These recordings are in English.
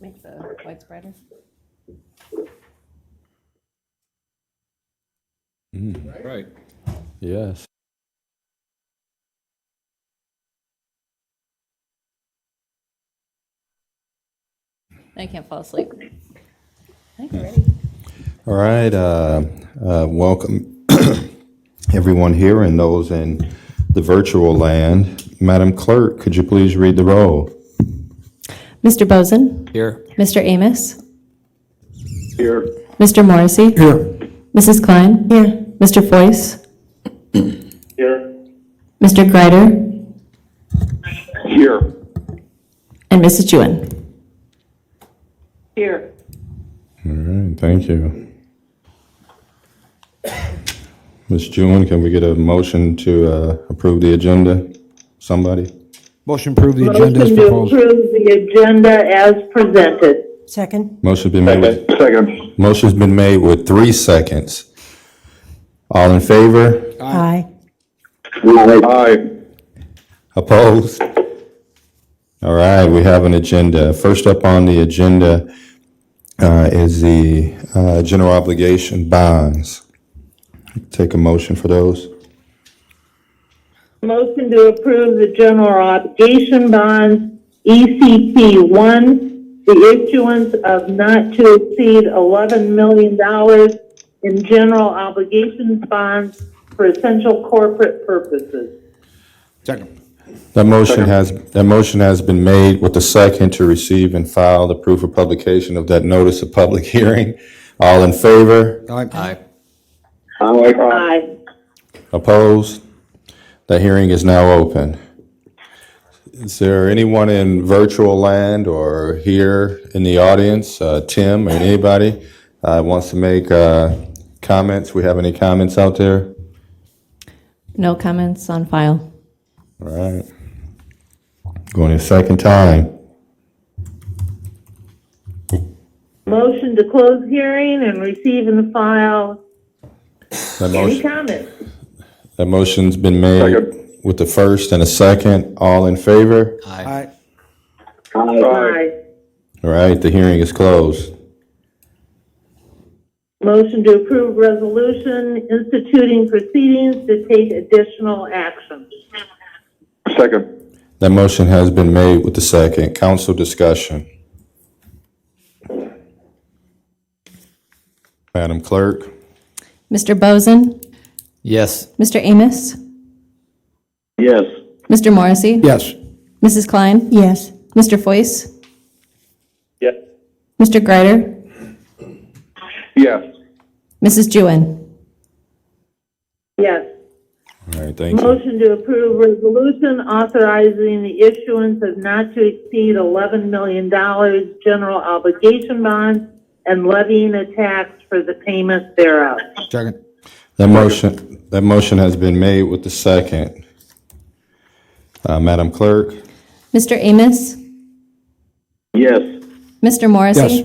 Make the lights brighter. Right. Yes. I can't fall asleep. I think we're ready. All right. Welcome everyone here and those in the virtual land. Madam Clerk, could you please read the roll? Mr. Bozen? Here. Mr. Amos? Here. Mr. Morrissey? Here. Mrs. Klein? Here. Mr. Foyce? Here. Mr. Greider? Here. And Mrs. Jewin? Here. All right. Thank you. Ms. Jewin, can we get a motion to approve the agenda? Somebody? Motion to approve the agenda as Motion to proposed. approve the agenda as presented. Second. Motion's been made with, Second. motion's been made with 3 seconds. All in favor? Aye. Aye. Opposed? All right, we have an agenda. First up on the agenda is the general obligation bonds. Take a motion for those. Motion to approve the general obligation bonds, ECP 1, the issuance of not to exceed $11 million in general obligations bonds for essential corporate purposes. Second. That motion has been made with the second to receive and file the proof of publication of that notice of public hearing. All in favor? Aye. Aye. Opposed? The hearing is now open. Is there anyone in virtual land or here in the audience, Tim or anybody, wants to make comments? We have any comments out there? No comments on file. All right. Going a second time. Motion to close hearing and receive and file. That Any motion, comments? that motion's been made Second. with the first and a second. All in favor? Aye. Aye. All right, the hearing is closed. Motion to approve resolution instituting proceedings to take additional action. Second. That motion has been made with the second. Council discussion. Madam Clerk? Mr. Bozen? Yes. Mr. Amos? Yes. Mr. Morrissey? Yes. Mrs. Klein? Yes. Mr. Foyce? Yes. Mr. Greider? Yes. Mrs. Jewin? Yes. All right, thank you. Motion to approve resolution authorizing the issuance of not to exceed $11 million general obligation bonds and levying a tax for the payment thereof. Second. That motion has been made with the second. Madam Clerk? Mr. Amos? Yes. Mr. Morrissey? Yes.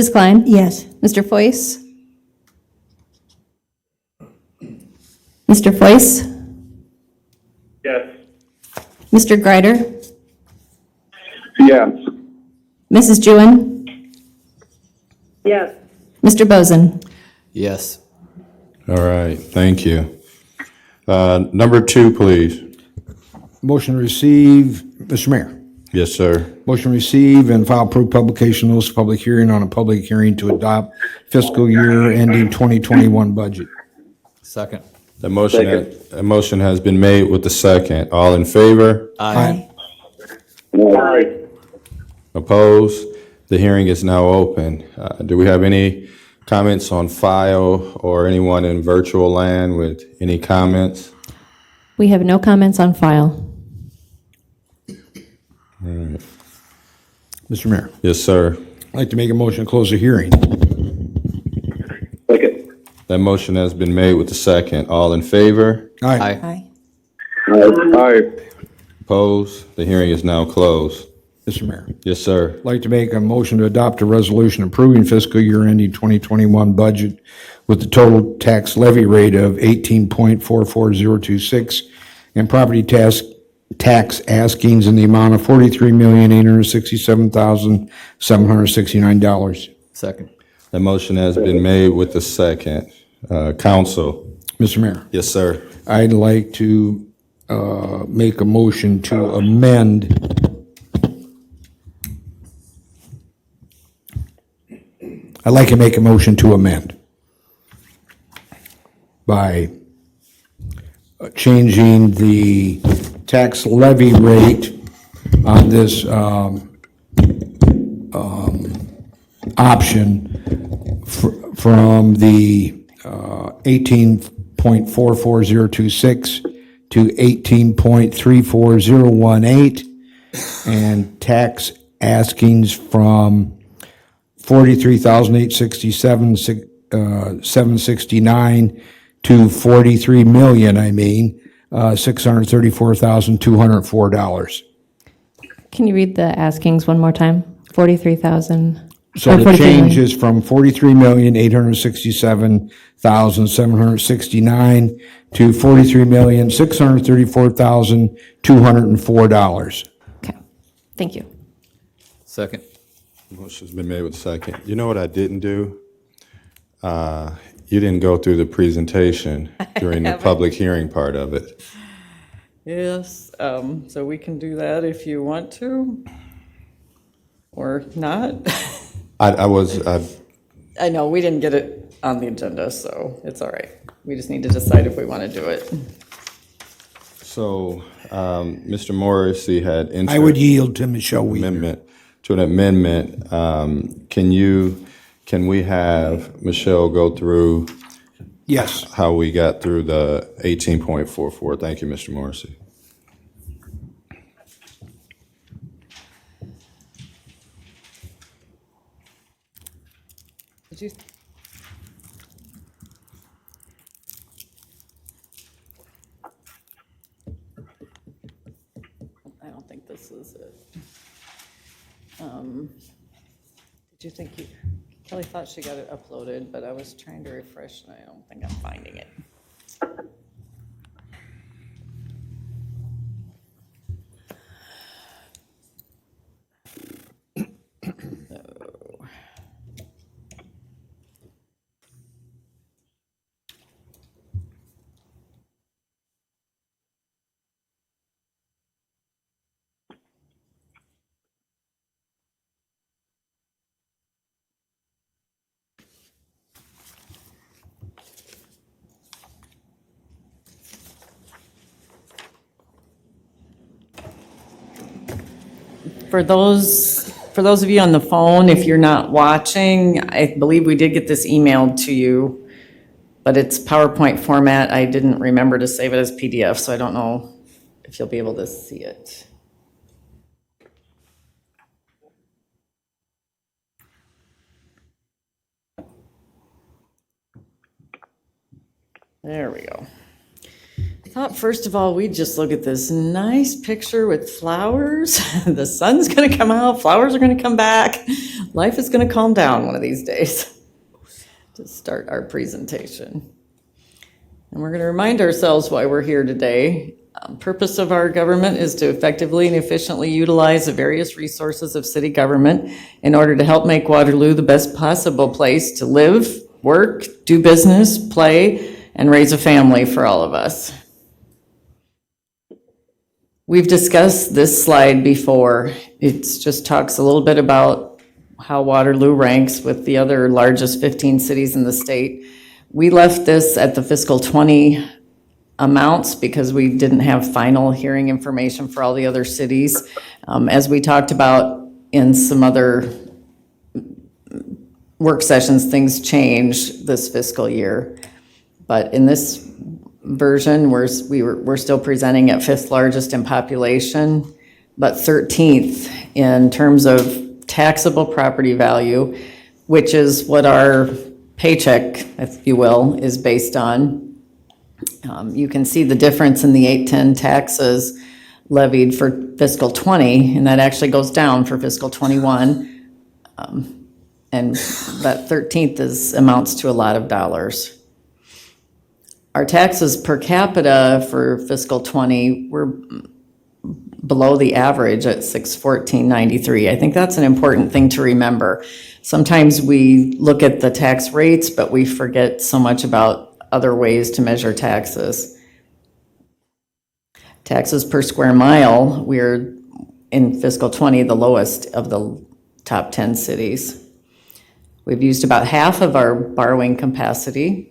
Mrs. Klein? Yes. Mr. Foyce? Mr. Foyce? Yes. Mr. Greider? Yes. Mrs. Jewin? Yes. Mr. Bozen? Yes. All right, thank you. Number 2, please. Motion to receive, Mr. Mayor. Yes, sir. Motion to receive and file proof publication notice of public hearing on a public hearing to adopt fiscal year ending 2021 budget. Second. The motion has been made with the second. All in favor? Aye. Aye. Opposed? The hearing is now open. Do we have any comments on file or anyone in virtual land with any comments? We have no comments on file. Mr. Mayor, Yes, sir. I'd like to make a motion to close the hearing. Second. That motion has been made with the second. All in favor? Aye. Aye. Opposed? The hearing is now closed. Mr. Mayor, Yes, sir. I'd like to make a motion to adopt a resolution approving fiscal year ending 2021 budget with the total tax levy rate of 18.44026 and property tax tax askings in the amount of $43,867,769. Second. The motion has been made with the second. Counsel? Mr. Mayor, Yes, sir. I'd like to make a motion to amend by changing the tax levy rate on this option from the 18.44026 to 18.34018, and tax askings from 43,867, 769 to 43 million, $634,204. Can you read the askings one more time? 43,000. So the change is from 43,867,769 to 43,634,204. Okay, thank you. Second. Motion's been made with the second. You know what I didn't do? You didn't go through the presentation during the public hearing part of it. Yes, so we can do that if you want to, or not. I know, we didn't get it on the agenda, so it's all right. We just need to decide if we want to do it. So, Mr. Morrissey had I would entered yield to Michelle Weaver. an amendment. Can we have Michelle go through Yes. how we got through the 18.44? Thank you, Mr. Morrissey. Did you? I don't think this is it. Did you think Kelly thought she got it uploaded, but I was trying to refresh and I don't think I'm finding it. For those of you on the phone, if you're not watching, I believe we did get this emailed to you, but it's PowerPoint format. I didn't remember to save it as PDF, so I don't know if you'll be able to see it. There we go. I thought, first of all, we'd just look at this nice picture with flowers. The sun's going to come out, flowers are going to come back. Life is going to calm down one of these days to start our presentation. And we're going to remind ourselves why we're here today. Purpose of our government is to effectively and efficiently utilize the various resources of city government in order to help make Waterloo the best possible place to live, work, do business, play, and raise a family for all of us. We've discussed this slide before. It just talks a little bit about how Waterloo ranks with the other largest 15 cities in the state. We left this at the fiscal 20 amounts because we didn't have final hearing information for all the other cities. As we talked about in some other work sessions, things changed this fiscal year. But in this version, we're still presenting at 5th largest in population, but 13th in terms of taxable property value, which is what our paycheck, if you will, is based on. You can see the difference in the 810 taxes levied for fiscal 20, and that actually goes down for fiscal 21. And that 13th amounts to a lot of dollars. Our taxes per capita for fiscal 20 were below the average at 614.93. I think that's an important thing to remember. Sometimes we look at the tax rates, but we forget so much about other ways to measure taxes. Taxes per square mile, we're in fiscal 20 the lowest of the top 10 cities. We've used about half of our borrowing capacity.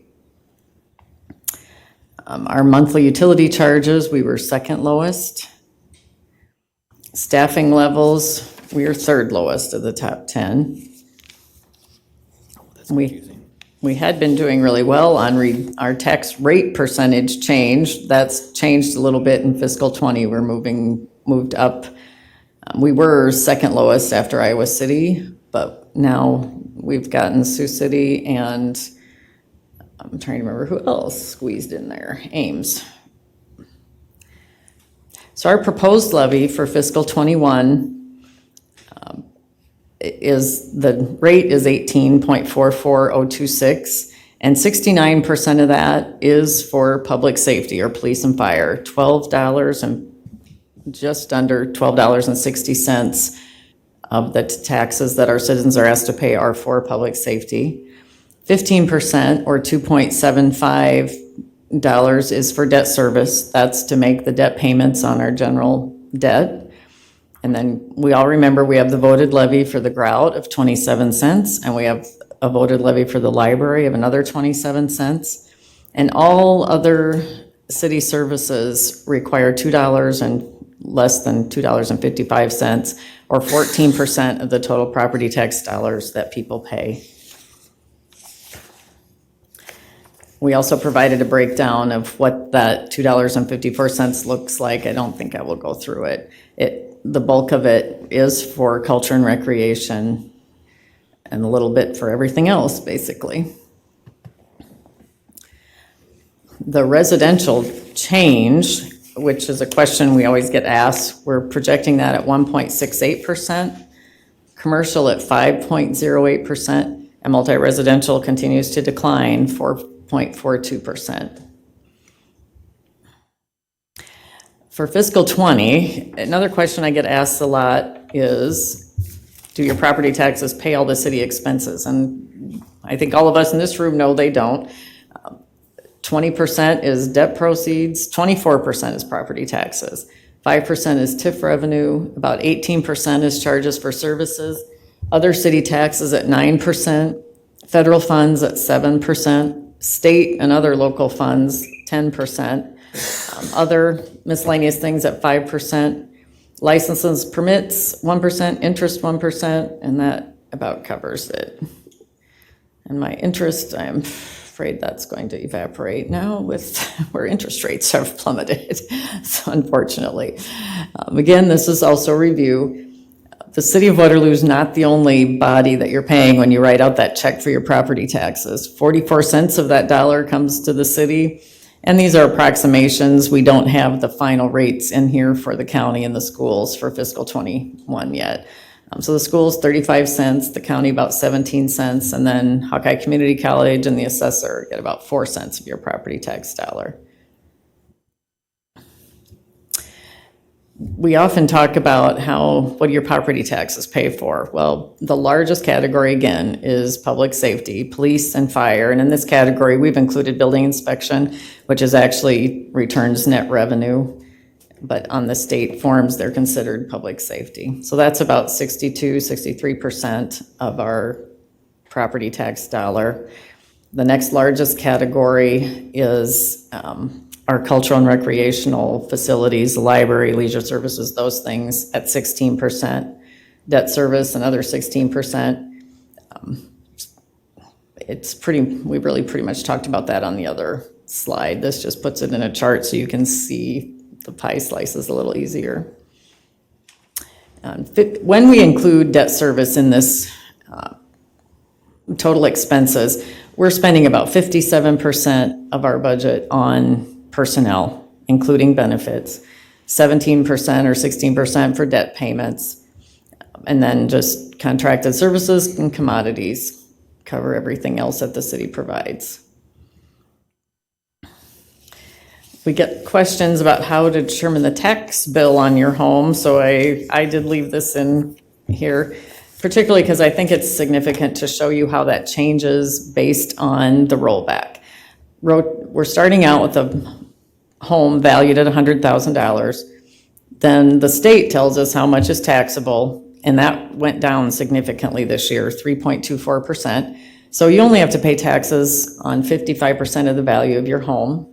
Our monthly utility charges, we were second lowest. Staffing levels, we are third lowest of the top 10. We had been doing really well on our tax rate percentage change. That's changed a little bit in fiscal 20. We're moved up. We were second lowest after Iowa City, but now we've gotten Sioux City and I'm trying to remember who else squeezed in there, Ames. So our proposed levy for fiscal 21 the rate is 18.44026, and 69% of that is for public safety or police and fire. Just under $12.60 of the taxes that our citizens are asked to pay are for public safety. 15% or $2.75 is for debt service. That's to make the debt payments on our general debt. And then we all remember we have the voted levy for the grout of 27 cents, and we have a voted levy for the library of another 27 cents. And all other city services require $2 and less than $2.55, or 14% of the total property tax dollars that people pay. We also provided a breakdown of what that $2.54 looks like. I don't think I will go through it. The bulk of it is for culture and recreation, and a little bit for everything else, basically. The residential change, which is a question we always get asked, we're projecting that at 1.68%, commercial at 5.08%, and multi-residential continues to decline, 4.42%. For fiscal 20, another question I get asked a lot is, do your property taxes pay all the city expenses? And I think all of us in this room know they don't. 20% is debt proceeds, 24% is property taxes, 5% is TIF revenue, about 18% is charges for services, other city taxes at 9%, federal funds at 7%, state and other local funds 10%, other miscellaneous things at 5%, licenses, permits 1%, interest 1%, and that about covers it. And my interest, I'm afraid that's going to evaporate now with where interest rates have plummeted, so unfortunately. Again, this is also review. The city of Waterloo is not the only body that you're paying when you write out that check for your property taxes. 44 cents of that dollar comes to the city, and these are approximations. We don't have the final rates in here for the county and the schools for fiscal 21 yet. So the schools, 35 cents, the county about 17 cents, and then Hawkeye Community College and the assessor get about 4 cents of your property tax dollar. We often talk about what do your property taxes pay for? Well, the largest category, again, is public safety, police and fire. And in this category, we've included building inspection, which is actually returns net revenue. But on the state forms, they're considered public safety. So that's about 63% of our property tax dollar. The next largest category is our cultural and recreational facilities, the library, leisure services, those things at 16%. Debt service, another 16%. We really pretty much talked about that on the other slide. This just puts it in a chart so you can see the pie slices a little easier. When we include debt service in this total expenses, we're spending about 57% of our budget on personnel, including benefits, 17% or 16% for debt payments, and then just contracted services and commodities cover everything else that the city provides. We get questions about how to determine the tax bill on your home, so I did leave this in here, particularly because I think it's significant to show you how that changes based on the rollback. We're starting out with a home valued at $100,000. Then the state tells us how much is taxable, and that went down significantly this year, 3.24%. So you only have to pay taxes on 55% of the value of your home.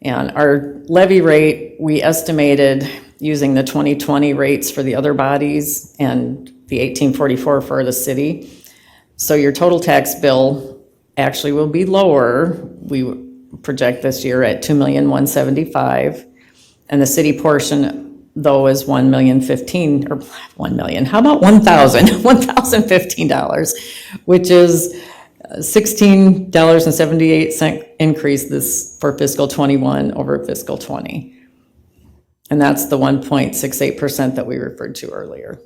And our levy rate, we estimated using the 2020 rates for the other bodies and the 1844 for the city. So your total tax bill actually will be lower. We project this year at $2,175,000. And the city portion, though, is $1,015,000, or 1 million, how about $1,015, which is $16.78 increase this for fiscal 21 over fiscal 20. And that's the 1.68% that we referred to earlier.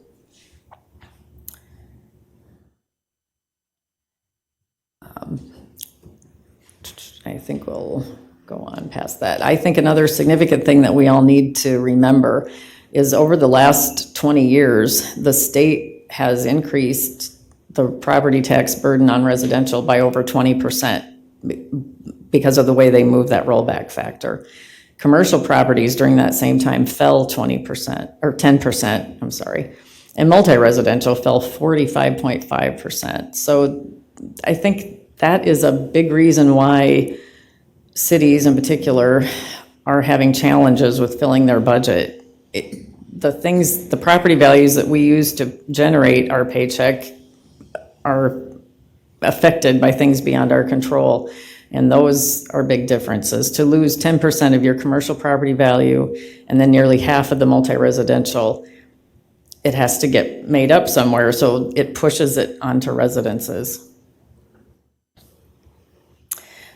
I think we'll go on past that. I think another significant thing that we all need to remember is over the last 20 years, the state has increased the property tax burden on residential by over 20% because of the way they move that rollback factor. Commercial properties during that same time fell 20%, or 10%, I'm sorry, and multi-residential fell 45.5%. So I think that is a big reason why cities in particular are having challenges with filling their budget. The property values that we use to generate our paycheck are affected by things beyond our control, and those are big differences. To lose 10% of your commercial property value and then nearly half of the multi-residential, it has to get made up somewhere, so it pushes it onto residences.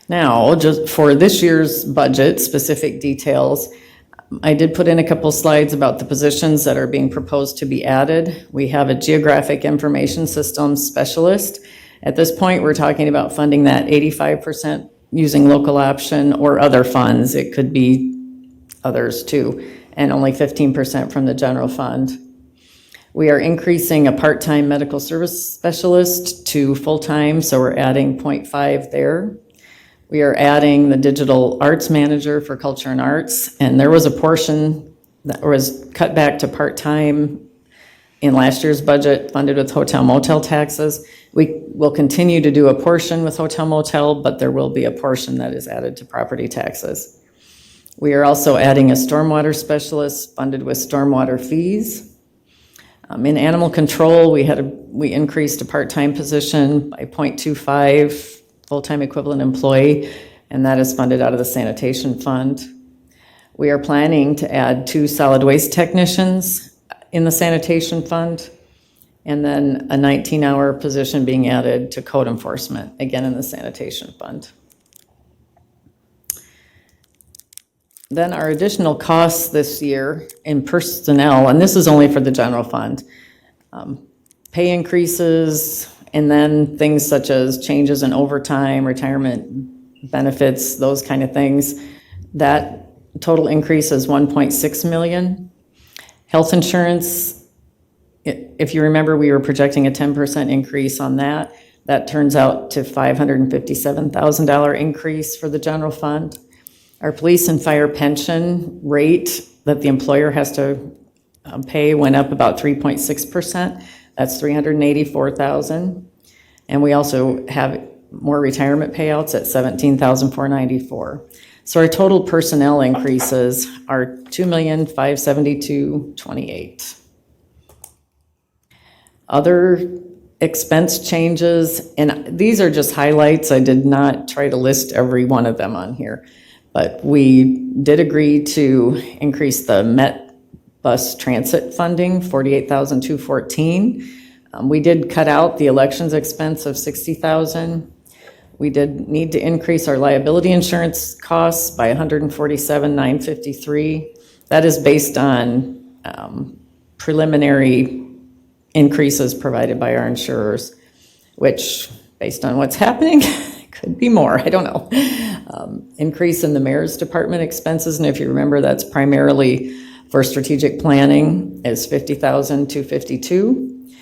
Now, just for this year's budget, specific details, I did put in a couple slides about the positions that are being proposed to be added. We have a geographic information systems specialist. At this point, we're talking about funding that 85% using local option or other funds. It could be others too, and only 15% from the general fund. We are increasing a part-time medical service specialist to full-time, so we're adding 0.5 there. We are adding the digital arts manager for culture and arts, and there was a portion that was cut back to part-time in last year's budget funded with hotel motel taxes. We will continue to do a portion with hotel motel, but there will be a portion that is added to property taxes. We are also adding a stormwater specialist funded with stormwater fees. In animal control, we increased a part-time position by 0.25 full-time equivalent employee, and that is funded out of the sanitation fund. We are planning to add 2 solid waste technicians in the sanitation fund, and then a 19-hour position being added to code enforcement, again in the sanitation fund. Then our additional costs this year in personnel, and this is only for the general fund, pay increases, and then things such as changes in overtime, retirement benefits, those kind of things. That total increase is $1.6 million. Health insurance, if you remember, we were projecting a 10% increase on that. That turns out to $557,000 increase for the general fund. Our police and fire pension rate that the employer has to pay went up about 3.6%. That's $384,000. And we also have more retirement payouts at $17,494. So our total personnel increases are $2,572,028. Other expense changes, and these are just highlights. I did not try to list every one of them on here, but we did agree to increase the Met bus transit funding, $48,214. We did cut out the elections expense of $60,000. We did need to increase our liability insurance costs by $147,953. That is based on preliminary increases provided by our insurers, which, based on what's happening, Could be more, I don't know. Increase in the mayor's department expenses, and if you remember, that's primarily for strategic planning, is $50,252.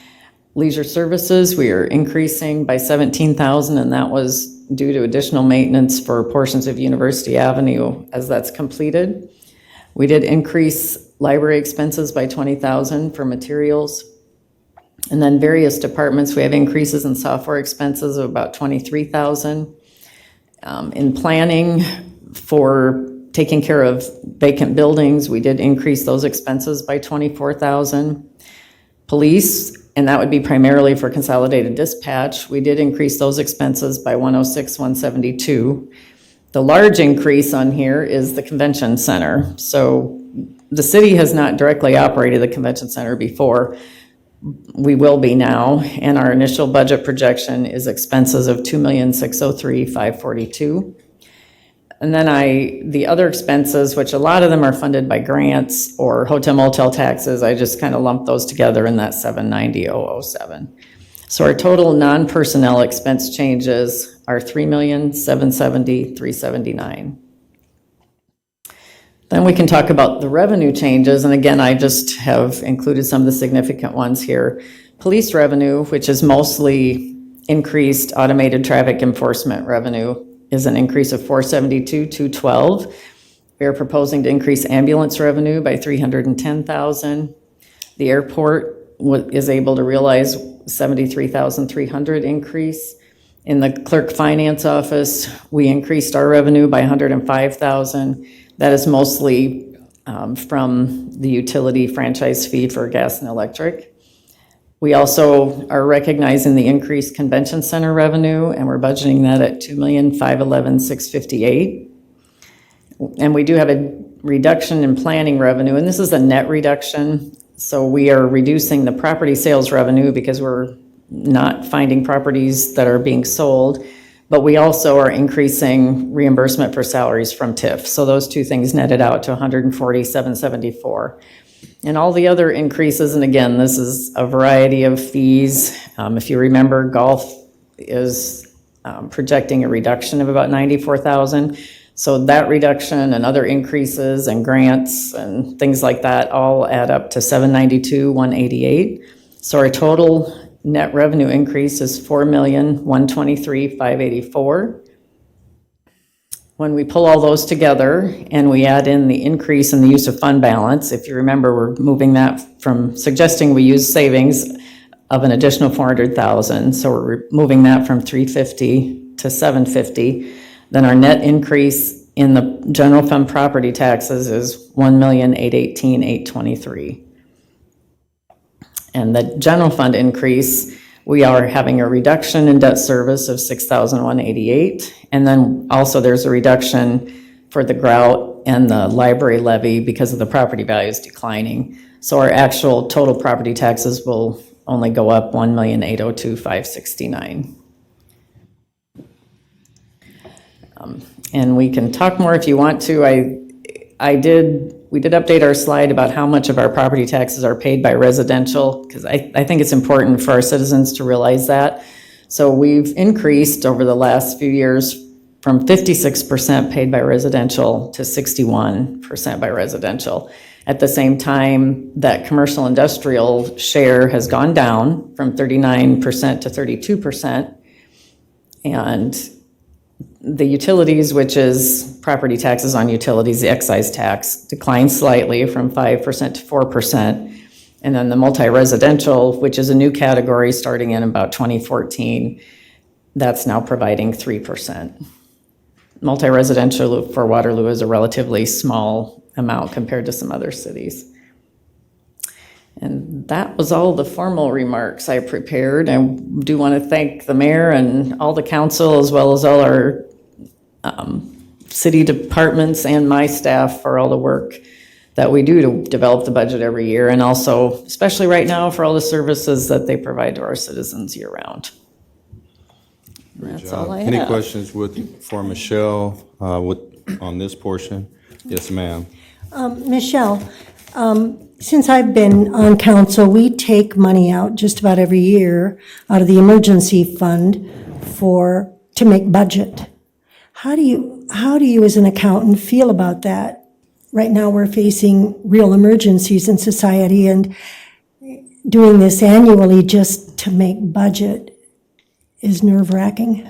Leisure services, we are increasing by $17,000, and that was due to additional maintenance for portions of University Avenue as that's completed. We did increase library expenses by $20,000 for materials. And then various departments, we have increases in software expenses of about $23,000. In planning for taking care of vacant buildings, we did increase those expenses by $24,000. Police, and that would be primarily for consolidated dispatch, we did increase those expenses by $106,172. The large increase on here is the convention center. So the city has not directly operated the convention center before. We will be now, and our initial budget projection is expenses of $2,603,542. And then the other expenses, which a lot of them are funded by grants or hotel motel taxes, I just kind of lumped those together in that $790,007. So our total non-personnel expense changes are $3,770,379. Then we can talk about the revenue changes, and again, I just have included some of the significant ones here. Police revenue, which is mostly increased automated traffic enforcement revenue, is an increase of $472,212. We are proposing to increase ambulance revenue by $310,000. The airport is able to realize $73,300 increase. In the clerk finance office, we increased our revenue by $105,000. That is mostly from the utility franchise fee for gas and electric. We also are recognizing the increased convention center revenue, and we're budgeting that at $2,511,658. And we do have a reduction in planning revenue, and this is a net reduction. So we are reducing the property sales revenue because we're not finding properties that are being sold, but we also are increasing reimbursement for salaries from TIF. So those two things netted out to $147,774. And all the other increases, and again, this is a variety of fees. If you remember, golf is projecting a reduction of about $94,000. So that reduction and other increases and grants and things like that all add up to $792,188. So our total net revenue increase is $4,123,584. When we pull all those together and we add in the increase in the use of fund balance, if you remember, we're moving that from suggesting we use savings of an additional $400,000. So we're moving that from $350 to $750. Then our net increase in the general fund property taxes is $1,818,823. And the general fund increase, we are having a reduction in debt service of $6,188. And then also there's a reduction for the grout and the library levy because of the property values declining. So our actual total property taxes will only go up $1,802,569. And we can talk more if you want to. We did update our slide about how much of our property taxes are paid by residential, because I think it's important for our citizens to realize that. So we've increased over the last few years from 56% paid by residential to 61% by residential. At the same time, that commercial industrial share has gone down from 39% to 32%. And the utilities, which is property taxes on utilities, the excise tax, declined slightly from 5% to 4%. And then the multi-residential, which is a new category starting in about 2014, that's now providing 3%. Multi-residential for Waterloo is a relatively small amount compared to some other cities. And that was all the formal remarks I prepared. I do want to thank the mayor and all the council, as well as all our city departments and my staff for all the work that we do to develop the budget every year, and also, especially right now, for all the services that they provide to our citizens year-round. That's all I have. Any questions for Michelle on this portion? Yes, ma'am. Michelle, since I've been on council, we take money out just about every year out of the emergency fund for to make budget. How do you as an accountant feel about that? Right now, we're facing real emergencies in society, and doing this annually just to make budget is nerve-wracking.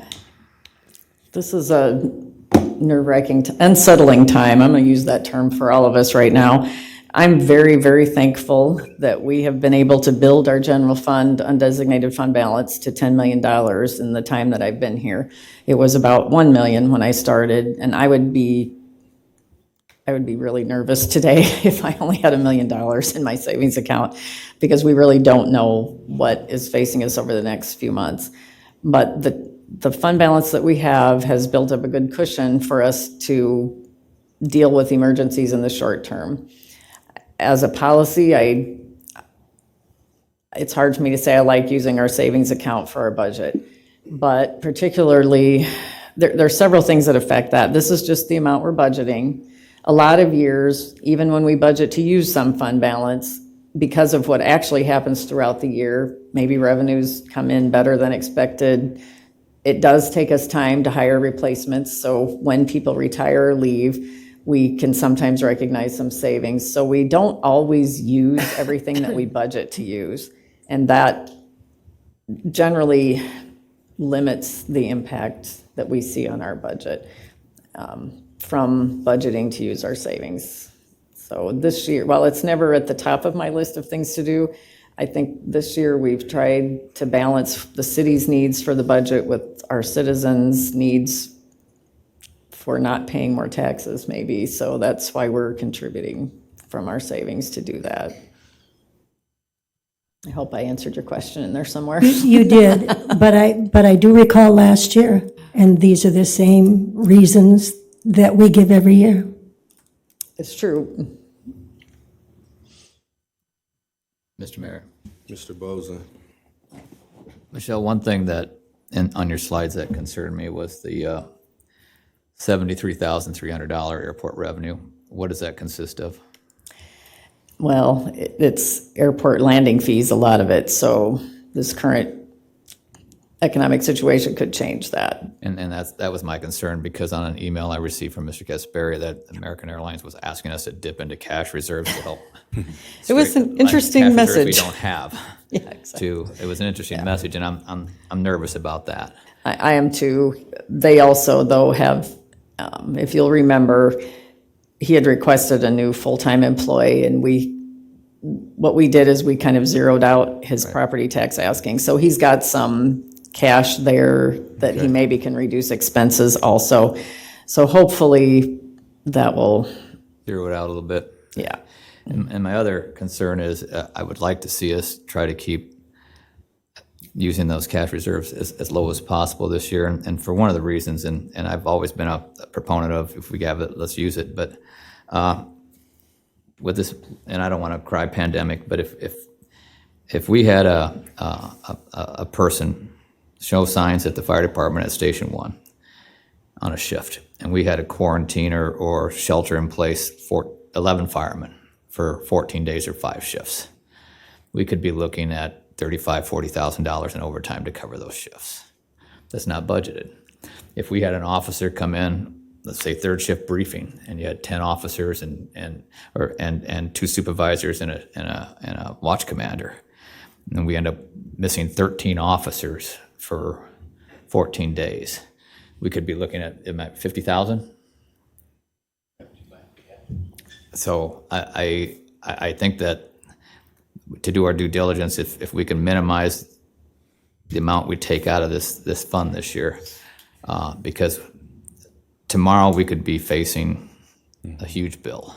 This is a nerve-wracking, unsettling time. I'm going to use that term for all of us right now. I'm very, very thankful that we have been able to build our general fund undesignated fund balance to $10 million in the time that I've been here. It was about $1 million when I started, and I would be really nervous today if I only had $1 million in my savings account, because we really don't know what is facing us over the next few months. But the fund balance that we have has built up a good cushion for us to deal with emergencies in the short term. As a policy, it's hard for me to say I like using our savings account for our budget, but particularly, there are several things that affect that. This is just the amount we're budgeting. A lot of years, even when we budget to use some fund balance, because of what actually happens throughout the year, maybe revenues come in better than expected, it does take us time to hire replacements. So when people retire or leave, we can sometimes recognize some savings. So we don't always use everything that we budget to use. And that generally limits the impact that we see on our budget from budgeting to use our savings. So this year, while it's never at the top of my list of things to do, I think this year we've tried to balance the city's needs for the budget with our citizens' needs for not paying more taxes, maybe. So that's why we're contributing from our savings to do that. I hope I answered your question in there somewhere. You did, but I do recall last year, and these are the same reasons that we give every year. It's true. Mr. Mayor. Mr. Boza. Michelle, one thing that, on your slides that concerned me was the $73,300 airport revenue. What does that consist of? Well, it's airport landing fees, a lot of it. So this current economic situation could change that. And that was my concern, because on an email I received from Mr. Gaspari that American Airlines was asking us to dip into cash reserves to help. It was an interesting cash reserves message. we don't have. Yeah, exactly. It was an interesting message, and I'm nervous about that. I am too. They also, though, have, if you'll remember, he had requested a new full-time employee, and what we did is we kind of zeroed out his property tax asking. So he's got some cash there that he maybe can reduce expenses also. So hopefully that will, Zero it out a little bit. yeah. And my other concern is I would like to see us try to keep using those cash reserves as low as possible this year. And for one of the reasons, and I've always been a proponent of, if we have it, let's use it. But with this, and I don't want to cry pandemic, but if we had a person show signs at the fire department at Station 1 on a shift, and we had a quarantine or shelter in place for 11 firemen for 14 days or 5 shifts, we could be looking at $35,000, $40,000 in overtime to cover those shifts. That's not budgeted. If we had an officer come in, let's say third shift briefing, and you had 10 officers and 2 supervisors and a watch commander, and we end up missing 13 officers for 14 days, we could be looking at $50,000. So I think that to do our due diligence, if we can minimize the amount we take out of this fund this year, because tomorrow we could be facing a huge bill,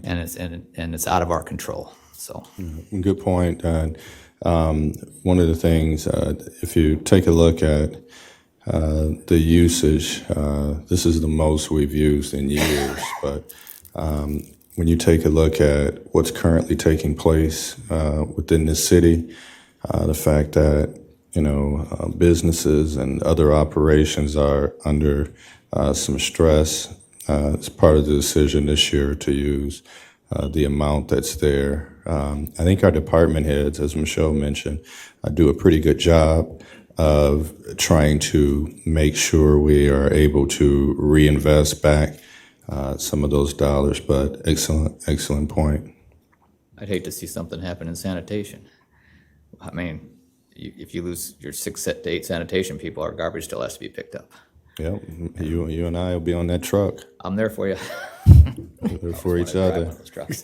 and it's out of our control. So Good point. One of the things, if you take a look at the usage, this is the most we've used in years, but when you take a look at what's currently taking place within the city, the fact that businesses and other operations are under some stress, it's part of the decision this year to use the amount that's there. I think our department heads, as Michelle mentioned, do a pretty good job of trying to make sure we are able to reinvest back some of those dollars, but excellent point. I'd hate to see something happen in sanitation. I mean, if you lose your 6 to 8 sanitation people, our garbage still has to be picked up. Yep, you and I will be on that truck. I'm there for you. We're for each Drive other. one of those trucks.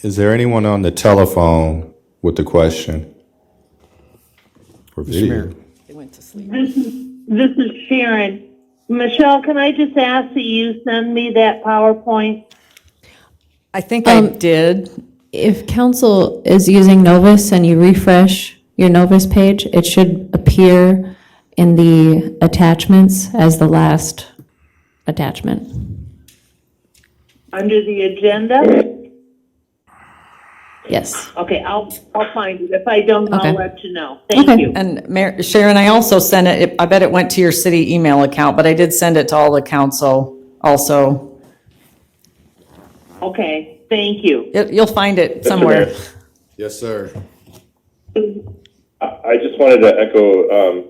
Is there anyone on the telephone with a question? Or video? They went to sleep. This is Sharon. Michelle, can I just ask that you send me that PowerPoint? I think I did. If council is using Novus and you refresh your Novus page, it should appear in the attachments as the last attachment. Under the agenda? Yes. Okay, I'll find it. If I don't, I'll Okay. let you know. Thank Okay. you. And Sharon, I also sent it, I bet it went to your city email account, but I did send it to all the council also. Okay, thank you. You'll find it somewhere. Yes, sir. I just wanted to echo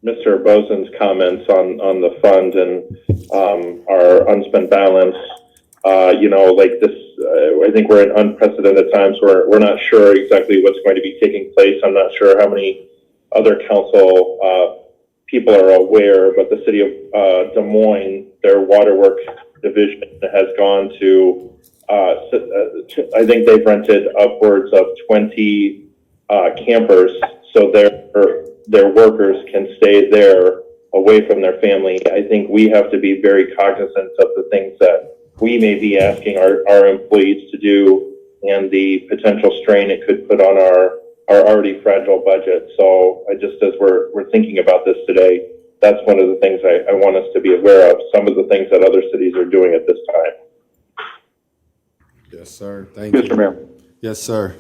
Mr. Bozen's comments on the fund and our unspent balance. Like this, I think we're in unprecedented times where we're not sure exactly what's going to be taking place. I'm not sure how many other council people are aware, but the city of Des Moines, their waterworks division has gone to, I think they've rented upwards of 20 campers, so their workers can stay there away from their family. I think we have to be very cognizant of the things that we may be asking our employees to do and the potential strain it could put on our already fragile budget. So as we're thinking about this today, that's one of the things I want us to be aware of, some of the things that other cities are doing at this time. Yes, sir. Thank you. Mr. Mayor. Yes, sir.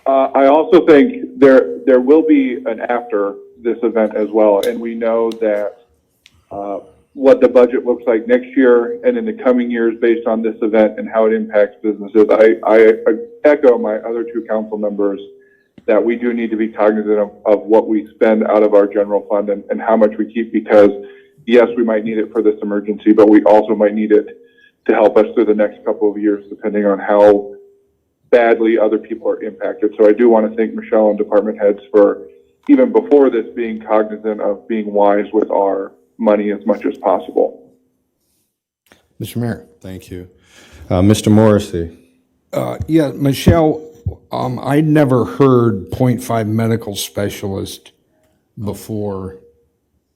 I also think there will be an after this event as well, and we know that what the budget looks like next year and in the coming years based on this event and how it impacts businesses. I echo my other two council members that we do need to be cognizant of what we spend out of our general fund and how much we keep, because yes, we might need it for this emergency, but we also might need it to help us through the next couple of years, depending on how badly other people are impacted. So I do want to thank Michelle and department heads for, even before this, being cognizant of being wise with our money as much as possible. Mr. Mayor. Thank you. Mr. Morrissey. Yeah, Michelle, I'd never heard .5 medical specialist before.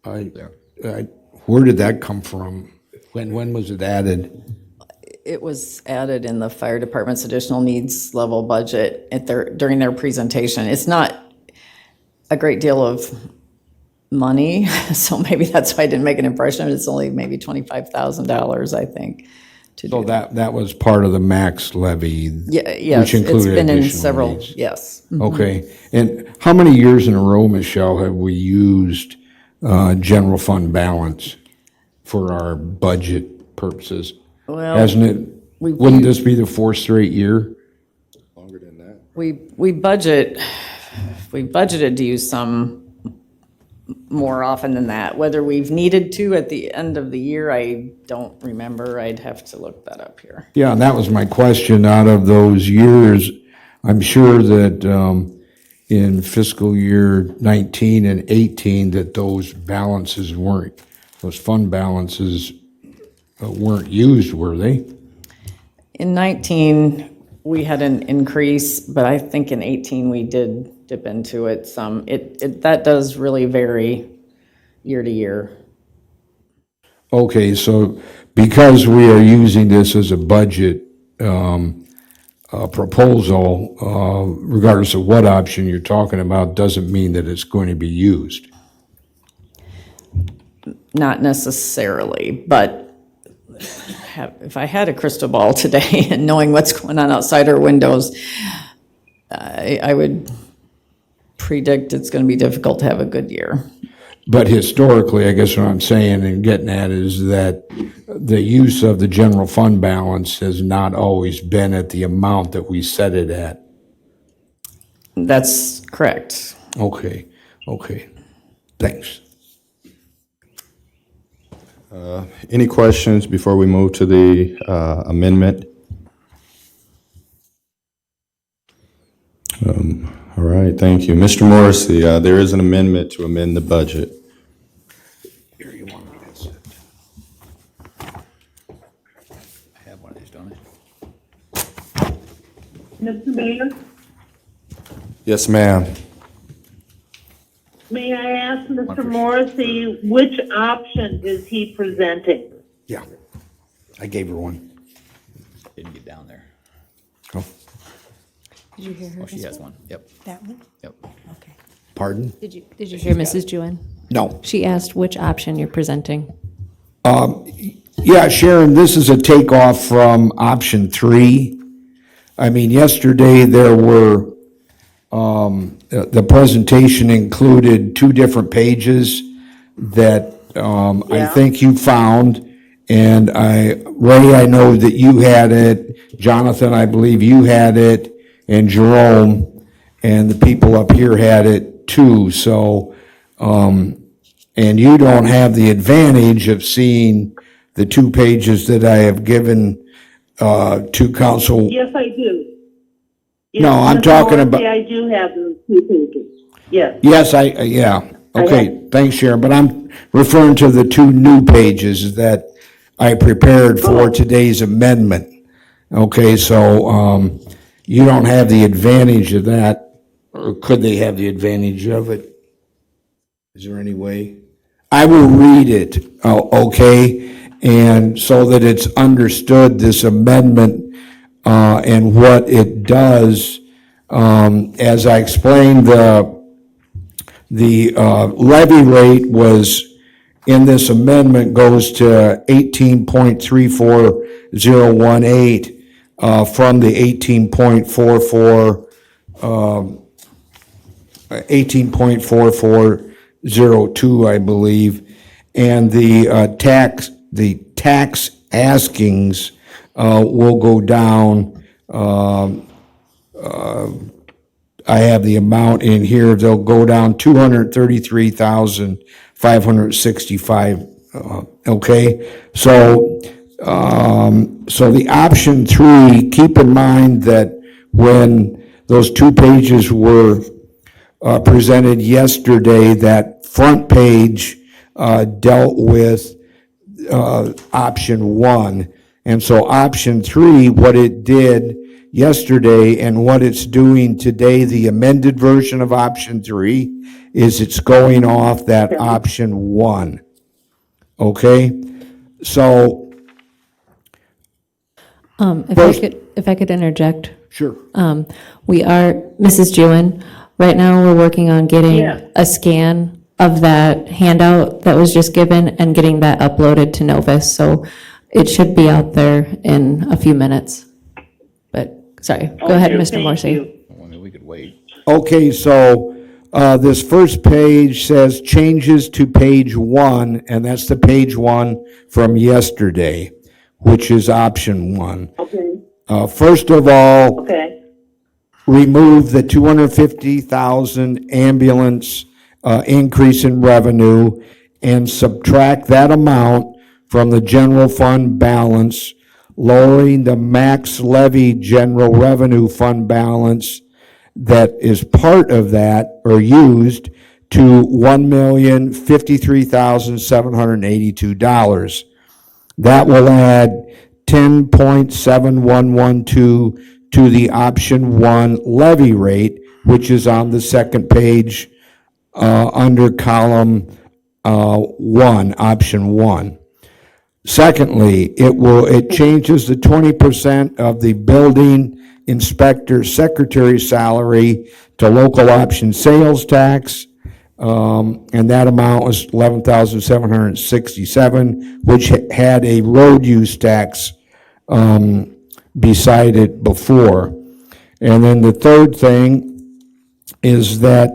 Where did that come from? When was it added? It was added in the fire department's additional needs level budget during their presentation. It's not a great deal of money, so maybe that's why I didn't make an impression. It's only maybe $25,000, I think. So that was part of the max levy? Yes, which included it's been in additional several, needs. yes. Okay. And how many years in a row, Michelle, have we used general fund balance for our budget purposes? Well, Hasn't it? Wouldn't this be the fourth straight year? Longer than that. we budgeted to use some more often than that. Whether we've needed to at the end of the year, I don't remember. I'd have to look that up here. Yeah, and that was my question. Out of those years, I'm sure that in fiscal year 19 and 18, that those fund balances weren't used, were they? In 19, we had an increase, but I think in 18, we did dip into it some. That does really vary year to year. Okay, so because we are using this as a budget proposal, regardless of what option you're talking about, doesn't mean that it's going to be used. Not necessarily, but if I had a crystal ball today and knowing what's going on outside our windows, I would predict it's going to be difficult to have a good year. But historically, I guess what I'm saying and getting at is that the use of the general fund balance has not always been at the amount that we set it at. That's correct. Okay, thanks. Any questions before we move to the amendment? All right, thank you. Mr. Morrissey, there is an amendment to amend the budget. Here, you want me to sit? I have one of these, don't I? Mr. Mayor, Yes, ma'am. may I ask Mr. Morrissey, which option is he presenting? Yeah, I gave her one. Didn't get down there. Oh, Did you hear her? Oh, she has one. Yep, That one? yep. Okay. pardon? Did you hear Mrs. Jewin? No. She asked which option you're presenting. Yeah, Sharon, this is a takeoff from option 3. I mean, yesterday there were, the presentation included 2 different pages that I think you found. And Ray, I know that you had it. Jonathan, I believe you had it. And Jerome, and the people up here had it too. So, and you don't have the advantage of seeing the 2 pages that I have given to council. Yes, I do. Yes, No, I'm Mr. talking Morrissey, about- I do have those 2 pages. Yes. Yes, yeah, okay, thanks, Sharon, but I'm referring to the 2 new pages that I prepared for today's amendment. Okay, so, you don't have the advantage of that, or could they have the advantage of it? Is there any way? I will read it, okay, and so that it's understood, this amendment, and what it does. As I explained, the levy rate was, in this amendment, goes to 18.34018 from the 18.4402, I believe, and the tax askings will go down. I have the amount in here. They'll go down 233,565. Okay, so the option 3. Keep in mind that when those 2 pages were presented yesterday, that front page dealt with option 1. And so option 3, what it did yesterday and what it's doing today, the amended version of option 3, is it's going off that option 1. Okay? So, If I could interject. sure. We are, Mrs. Jewin, right now we're working on getting Yeah. a scan of that handout that was just given and getting that uploaded to Novus. So it should be out there in a few minutes. But, sorry, go ahead, Okay, Mr. thank Morrissey. you. I mean, we could wait. Okay, so this first page says changes to page 1, and that's the page 1 from yesterday, which is option 1. Okay, First of all, okay. remove the 250,000 ambulance increase in revenue and subtract that amount from the general fund balance, lowering the max levy general revenue fund balance that is part of that or used to $1,053,782. That will add 10.7112 to the option 1 levy rate, which is on the second page under column 1, option 1. Secondly, it changes the 20% of the building inspector secretary salary to local option sales tax, and that amount was $11,767, which had a road use tax beside it before. And then the third thing is that,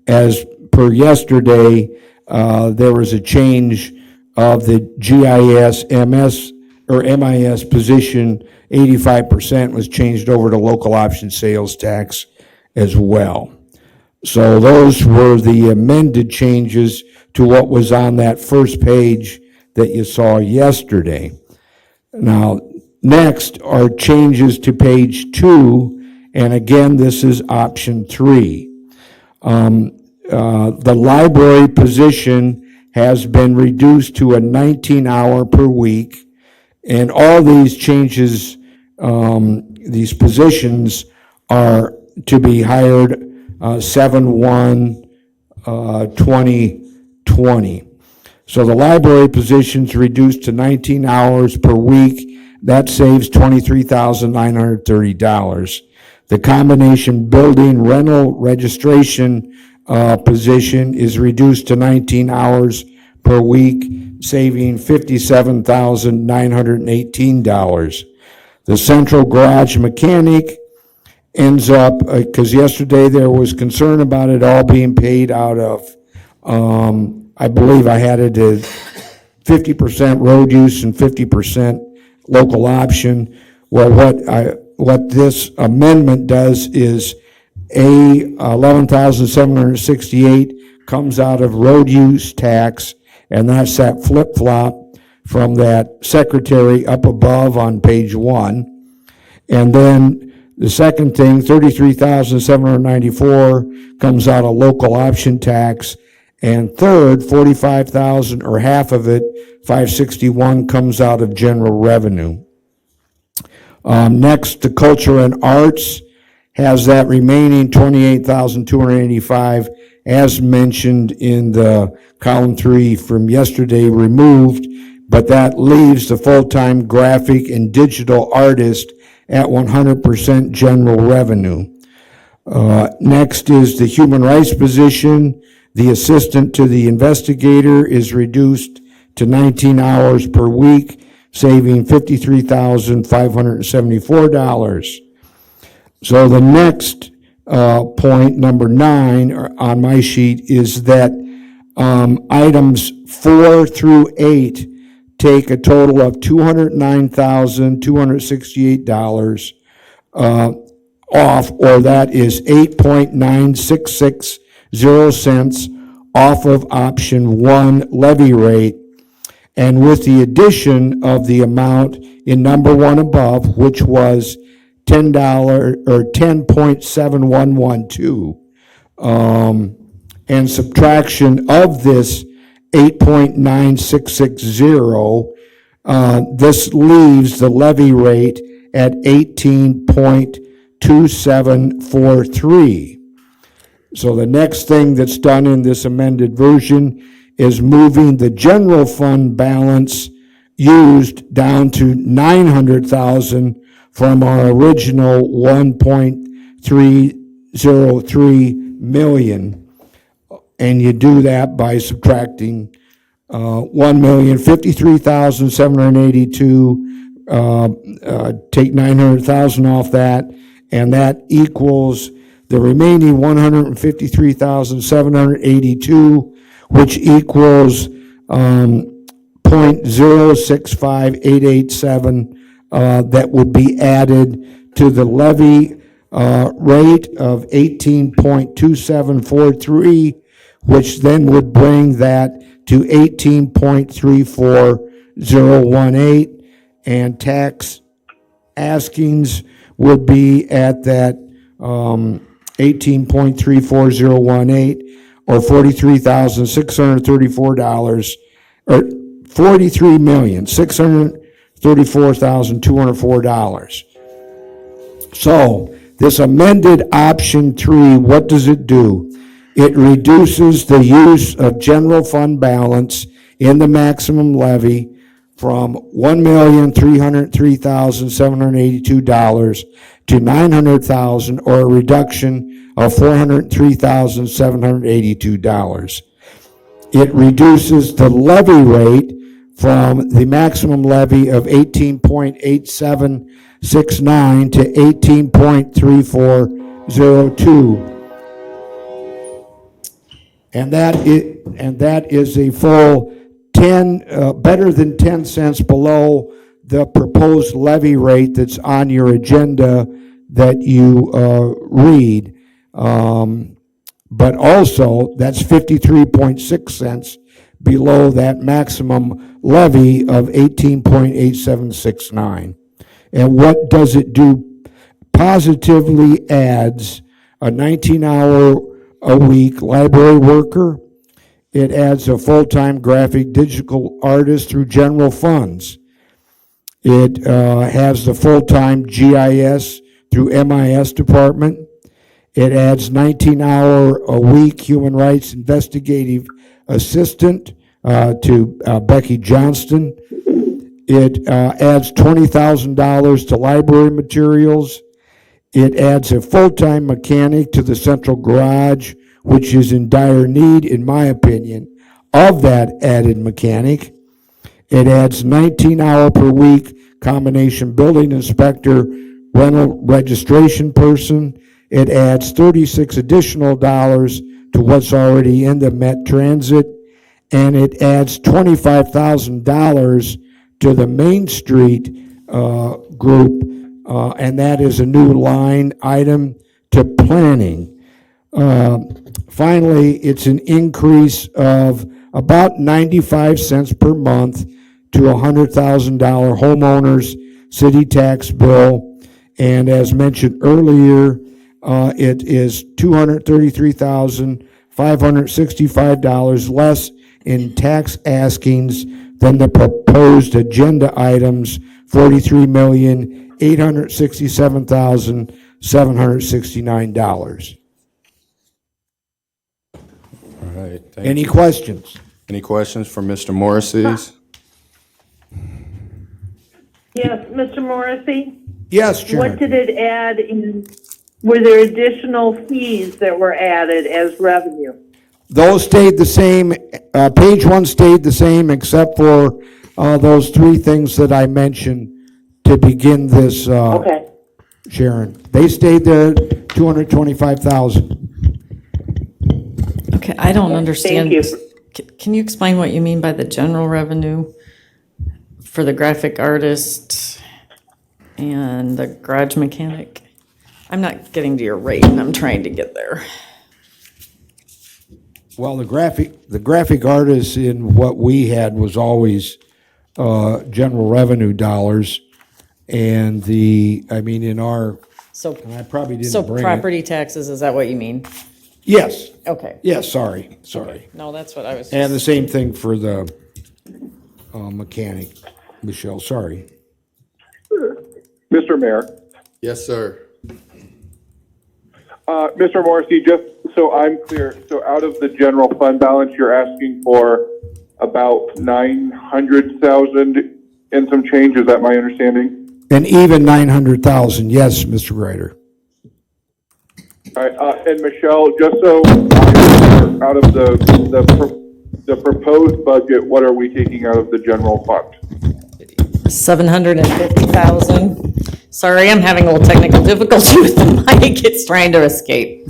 as per yesterday, there was a change of the GIS MS or MIS position. 85% was changed over to local option sales tax, as well. So those were the amended changes to what was on that first page that you saw yesterday. Now, next are changes to page 2, and again, this is option 3. The library position has been reduced to a 19-hour per week, and all these changes, these positions are to be hired 7/1/2020. So the library position's reduced to 19 hours per week. That saves $23,930. The combination building rental registration position is reduced to 19 hours per week, saving $57,918. The central garage mechanic ends up, because yesterday there was concern about it all being paid out of, I believe I had it as 50% road use and 50% local option. Well, what this amendment does is $11,768 comes out of road use tax, and that's that flip-flop from that secretary up above on page 1. And then the second thing, $33,794 comes out of local option tax. And third, $45,000 or half of it, $561, comes out of general revenue. Next, the culture and arts has that remaining $28,285, as mentioned in the column 3 from yesterday, removed, but that leaves the full-time graphic and digital artist at 100% general revenue. Next is the human rights position. The assistant to the investigator is reduced to 19 hours per week, saving $53,574. So the next point, number 9 on my sheet, is that items 4 through 8 take a total of $209,268 off, or that is 8.9660 cents off of option 1 levy rate. And with the addition of the amount in number 1 above, which was $10 or 10.7112, and subtraction of this 8.9660, this leaves the levy rate at 18.2743. So the next thing that's done in this amended version is moving the general fund balance used down to $900,000 from our original $1.303 million. And you do that by subtracting $1,053,782, take $900,000 off that, and that equals the remaining $153,782, which equals 0.065887 that would be added to the levy rate of 18.2743, which then would bring that to 18.34018, and tax askings would be at that 18.34018, or $43,634, or $43,634,204. So this amended option 3, what does it do? It reduces the use of general fund balance in the maximum levy from $1,303,782 to $900,000, or a reduction of $403,782. It reduces the levy rate from the maximum levy of 18.8769 to 18.3402. And that is a full 10, better than 10 cents below the proposed levy rate that's on your agenda that you read. But also, that's 53.6 cents below that maximum levy of 18.8769. And what does it do? Positively adds a 19-hour-a-week library worker. It adds a full-time graphic digital artist through general funds. It has the full-time GIS through MIS department. It adds 19-hour-a-week human rights investigative assistant to Becky Johnston. It adds $20,000 to library materials. It adds a full-time mechanic to the central garage, which is in dire need, in my opinion, of that added mechanic. It adds 19-hour per week combination building inspector, rental registration person. It adds 36 additional dollars to what's already in the Met Transit, and it adds $25,000 to the Main Street group, and that is a new line item to planning. Finally, it's an increase of about 95 cents per month to a $100,000 homeowner's city tax bill. And as mentioned earlier, it is $233,565 less in tax askings than the proposed agenda items, $43,867,769. All right, thank Any you. questions? Any questions for Mr. Morrissey's? Yes, Mr. Morrissey? Yes, What Sharon. did it add in, were there additional fees that were added as revenue? Those stayed the same. Page one stayed the same, except for those three things that I mentioned to begin this, Okay. Sharon. They stayed there, 225,000. Okay, I don't understand. you. Can you explain what you mean by the general revenue for the graphic artist and the garage mechanic? I'm not getting to your rate, and I'm trying to get there. Well, the graphic artist in what we had was always general revenue dollars, and in our, So, and I probably so didn't bring it. property taxes, is that what you mean? Yes, Okay. yes, sorry. No, that's what I was. And the same thing for the mechanic, Michelle, sorry. Mr. Mayor, Yes, sir. Mr. Morrissey, just so I'm clear, so out of the general fund balance, you're asking for about 900,000 and some change, is that my understanding? And even 900,000, yes, Mr. Ryder. All right, and Michelle, just so I'm clear, out of the proposed budget, what are we taking out of the general fund? 750,000. Sorry, I'm having a little technical difficulty with the mic. It's trying to escape.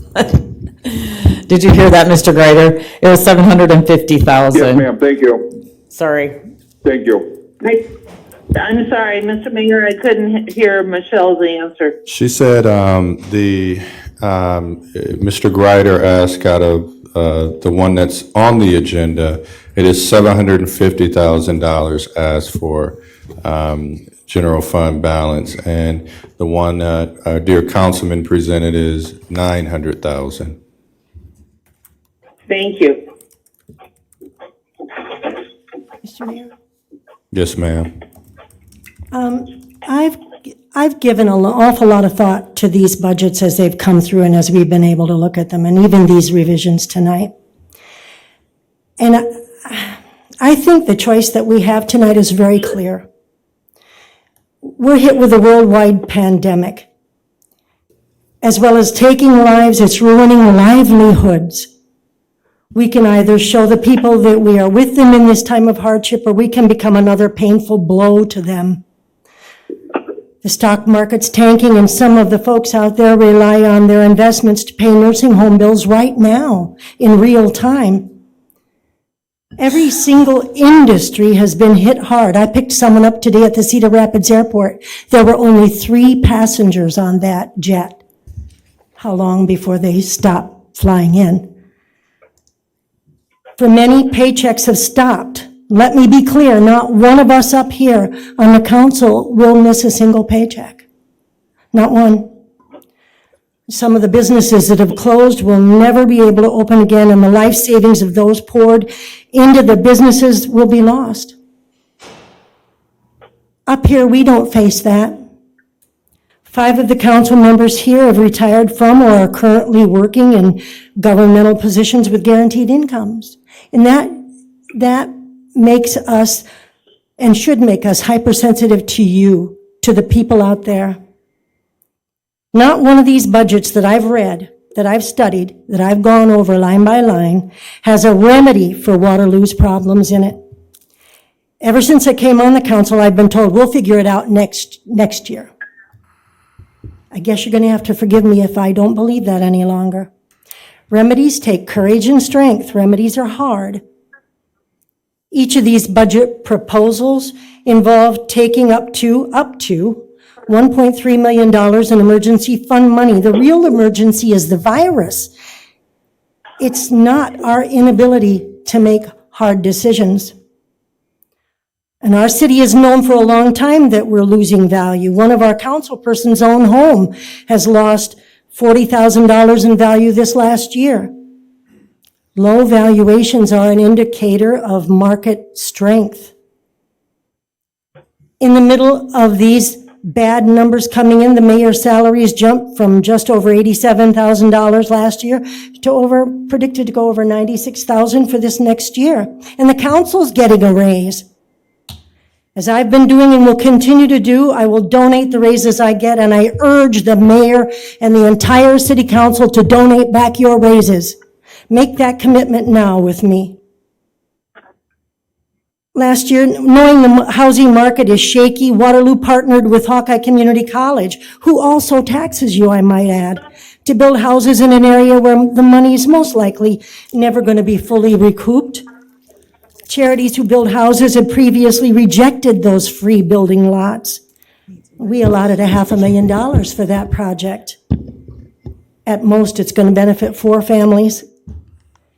Did you hear that, Mr. Greider? It was 750,000. Yes, ma'am, thank you, Sorry. thank you. I'm sorry, Mr. Mayor, I couldn't hear Michelle's answer. She said Mr. Greider asked out of the one that's on the agenda, it is $750,000 asked for general fund balance, and the one that our dear councilman presented is $900,000. Thank you. Mr. Mayor? Yes, ma'am. I've given an awful lot of thought to these budgets as they've come through and as we've been able to look at them, and even these revisions tonight. And I think the choice that we have tonight is very clear. We're hit with a worldwide pandemic. As well as taking lives, it's ruining livelihoods. We can either show the people that we are with them in this time of hardship, or we can become another painful blow to them. The stock market's tanking, and some of the folks out there rely on their investments to pay nursing home bills right now, in real time. Every single industry has been hit hard. I picked someone up today at the Cedar Rapids Airport. There were only 3 passengers on that jet. how long before they stop flying in. For many, paychecks have stopped. Let me be clear, not one of us up here on the council will miss a single paycheck. Not one. Some of the businesses that have closed will never be able to open again, and the life savings of those poured into the businesses will be lost. Up here, we don't face that. 5 of the council members here have retired from or are currently working in governmental positions with guaranteed incomes. And that makes us, and should make us, hypersensitive to you, to the people out there. Not one of these budgets that I've read, that I've studied, that I've gone over line by line, has a remedy for Waterloo's problems in it. Ever since I came on the council, I've been told, we'll figure it out next year. I guess you're going to have to forgive me if I don't believe that any longer. Remedies take courage and strength. Remedies are hard. Each of these budget proposals involve taking up to $1.3 million in emergency fund money. The real emergency is the virus. It's not our inability to make hard decisions. And our city is known for a long time that we're losing value. One of our councilperson's own home has lost $40,000 in value this last year. Low valuations are an indicator of market strength. In the middle of these bad numbers coming in, the mayor's salaries jumped from just over $87,000 last year to predicted to go over $96,000 for this next year. And the council's getting a raise. As I've been doing and will continue to do, I will donate the raises I get, and I urge the mayor and the entire city council to donate back your raises. Make that commitment now with me. Last year, knowing the housing market is shaky, Waterloo partnered with Hawkeye Community College, who also taxes you, I might add, to build houses in an area where the money is most likely never going to be fully recouped. Charities who build houses had previously rejected those free building lots. We allotted $500,000 for that project. At most, it's going to benefit 4 families.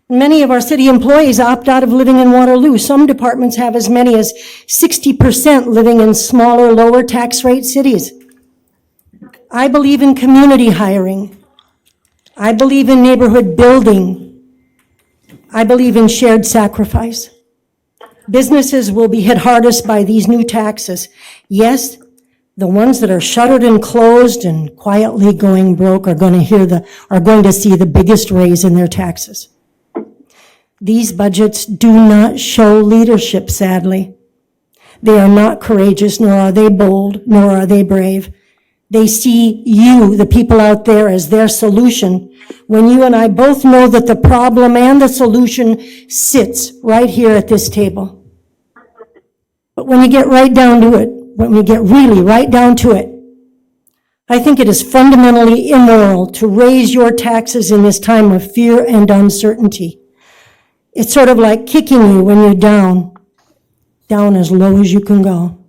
Many of our city employees opt out of living in Waterloo. Some departments have as many as 60% living in smaller, lower tax rate cities. I believe in community hiring. I believe in neighborhood building. I believe in shared sacrifice. Businesses will be hit hardest by these new taxes. Yes, the ones that are shuttered and closed and quietly going broke are going to see the biggest raise in their taxes. These budgets do not show leadership, sadly. They are not courageous, nor are they bold, nor are they brave. They see you, the people out there, as their solution, when you and I both know that the problem and the solution sits right here at this table. But when you get right down to it, when we get really right down to it, I think it is fundamentally immoral to raise your taxes in this time of fear and uncertainty. It's sort of like kicking you when you're down as low as you can go.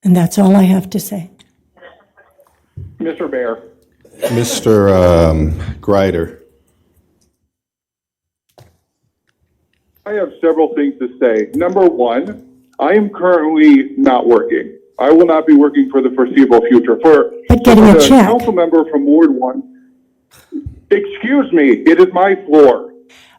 And that's all I have to say. Mr. Mayor. Mr. Greider. I have several things to say. Number one, I am currently not working. I will not be working for the foreseeable future. But getting a check. Council member from Ward 1, excuse me, it is my floor.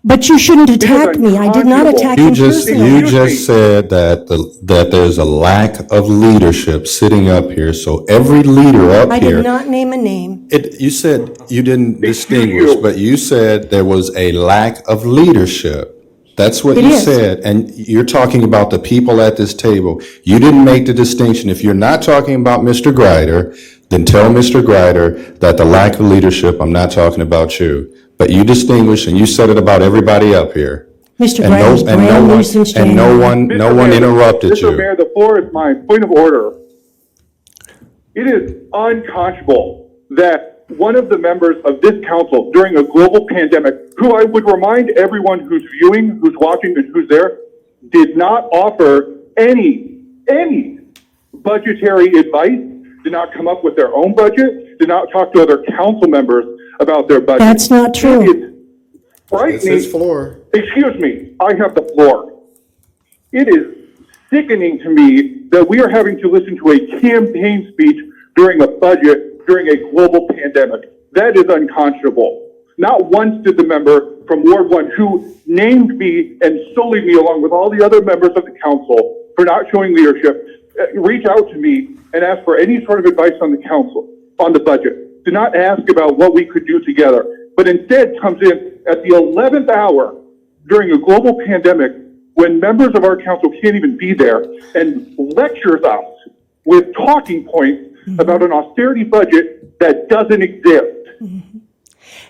But you shouldn't attack me. I did not attack him personally. You just said that there's a lack of leadership sitting up here, so every leader up I here. did not name a name. You said you didn't distinguish, but you said there was a lack of leadership. That's what you said, and you're talking about the people at this table. You didn't make the distinction. If you're not talking about Mr. Greider, then tell Mr. Greider that the lack of leadership, I'm not talking about you. But you distinguished, and you said it about everybody up here. Mr. Greider's brand new since January. No one interrupted you. Mr. Mayor, the floor is mine. Point of order. It is unconscionable that one of the members of this council during a global pandemic, who I would remind everyone who's viewing, who's watching, and who's there, did not offer any budgetary advice, did not come up with their own budget, did not talk to other council members about their budget. That's not true. It is frightening. It's his floor. Excuse me, I have the floor. It is sickening to me that we are having to listen to a campaign speech during a budget, during a global pandemic. That is unconscionable. Not once did the member from Ward 1, who named me and sullied me along with all the other members of the council for not showing leadership, reach out to me and ask for any sort of advice on the council, on the budget. Do not ask about what we could do together, but instead comes in at the 11th hour during a global pandemic when members of our council can't even be there and lectures us with talking points about an austerity budget that doesn't exist.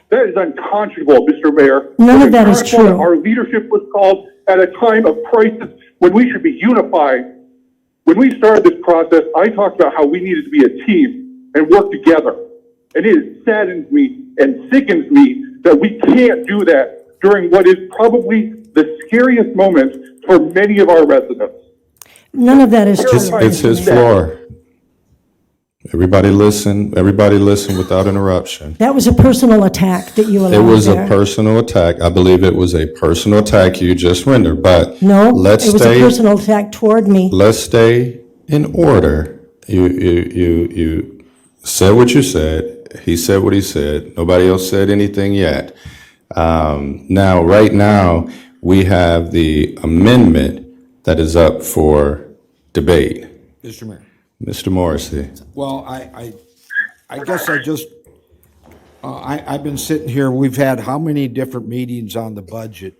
That is unconscionable, Mr. Mayor. None of that is It's ironic true. Our leadership was called at a time of crisis when we should be unified. When we started this process, I talked about how we needed to be a team and work together. And it saddens me and sickens me that we can't do that during what is probably the scariest moment for many of our residents. None of that is true. It's his floor. Everybody listen without interruption. That was a personal attack that you It allowed was a there. personal attack. I believe it was a personal attack you just rendered, but No, let's it was a stay, personal attack toward me. let's stay in order. You said what you said. He said what he said. Nobody else said anything yet. Right now, we have the amendment that is up for debate. Mr. Mayor. Mr. Morrissey. Well, I guess I've been sitting here, we've had how many different meetings on the budget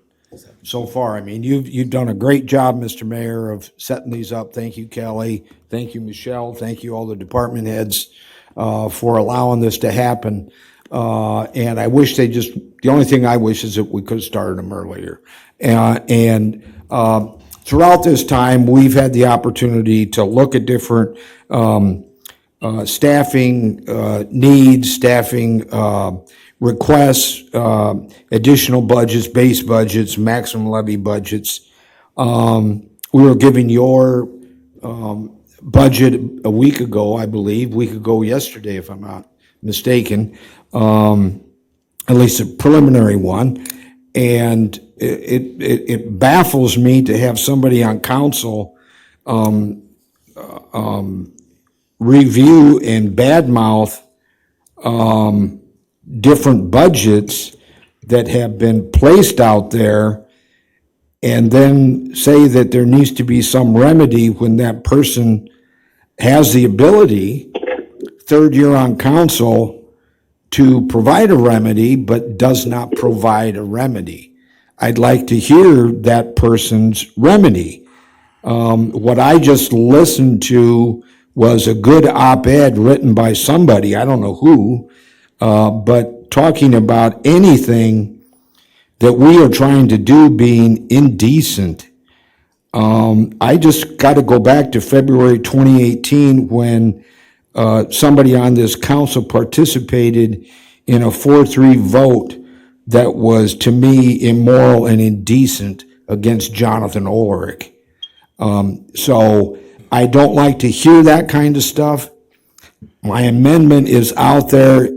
so far? I mean, you've done a great job, Mr. Mayor, of setting these up. Thank you, Kelly. Thank you, Michelle. Thank you, all the department heads, for allowing this to happen. And I wish the only thing I wish is that we could have started them earlier. Throughout this time, we've had the opportunity to look at different staffing needs, staffing requests, additional budgets, base budgets, maximum levy budgets. We were given your budget a week ago, I believe, yesterday, if I'm not mistaken, at least a preliminary one. And it baffles me to have somebody on council review and badmouth different budgets that have been placed out there and then say that there needs to be some remedy when that person has the ability, third year on council, to provide a remedy, but does not provide a remedy. I'd like to hear that person's remedy. What I just listened to was a good op-ed written by somebody, I don't know who, but talking about anything that we are trying to do being indecent. I just got to go back to February 2018 when somebody on this council participated in a 4-3 vote that was, to me, immoral and indecent against Jonathan Ulrich. So I don't like to hear that kind of stuff. My amendment is out there.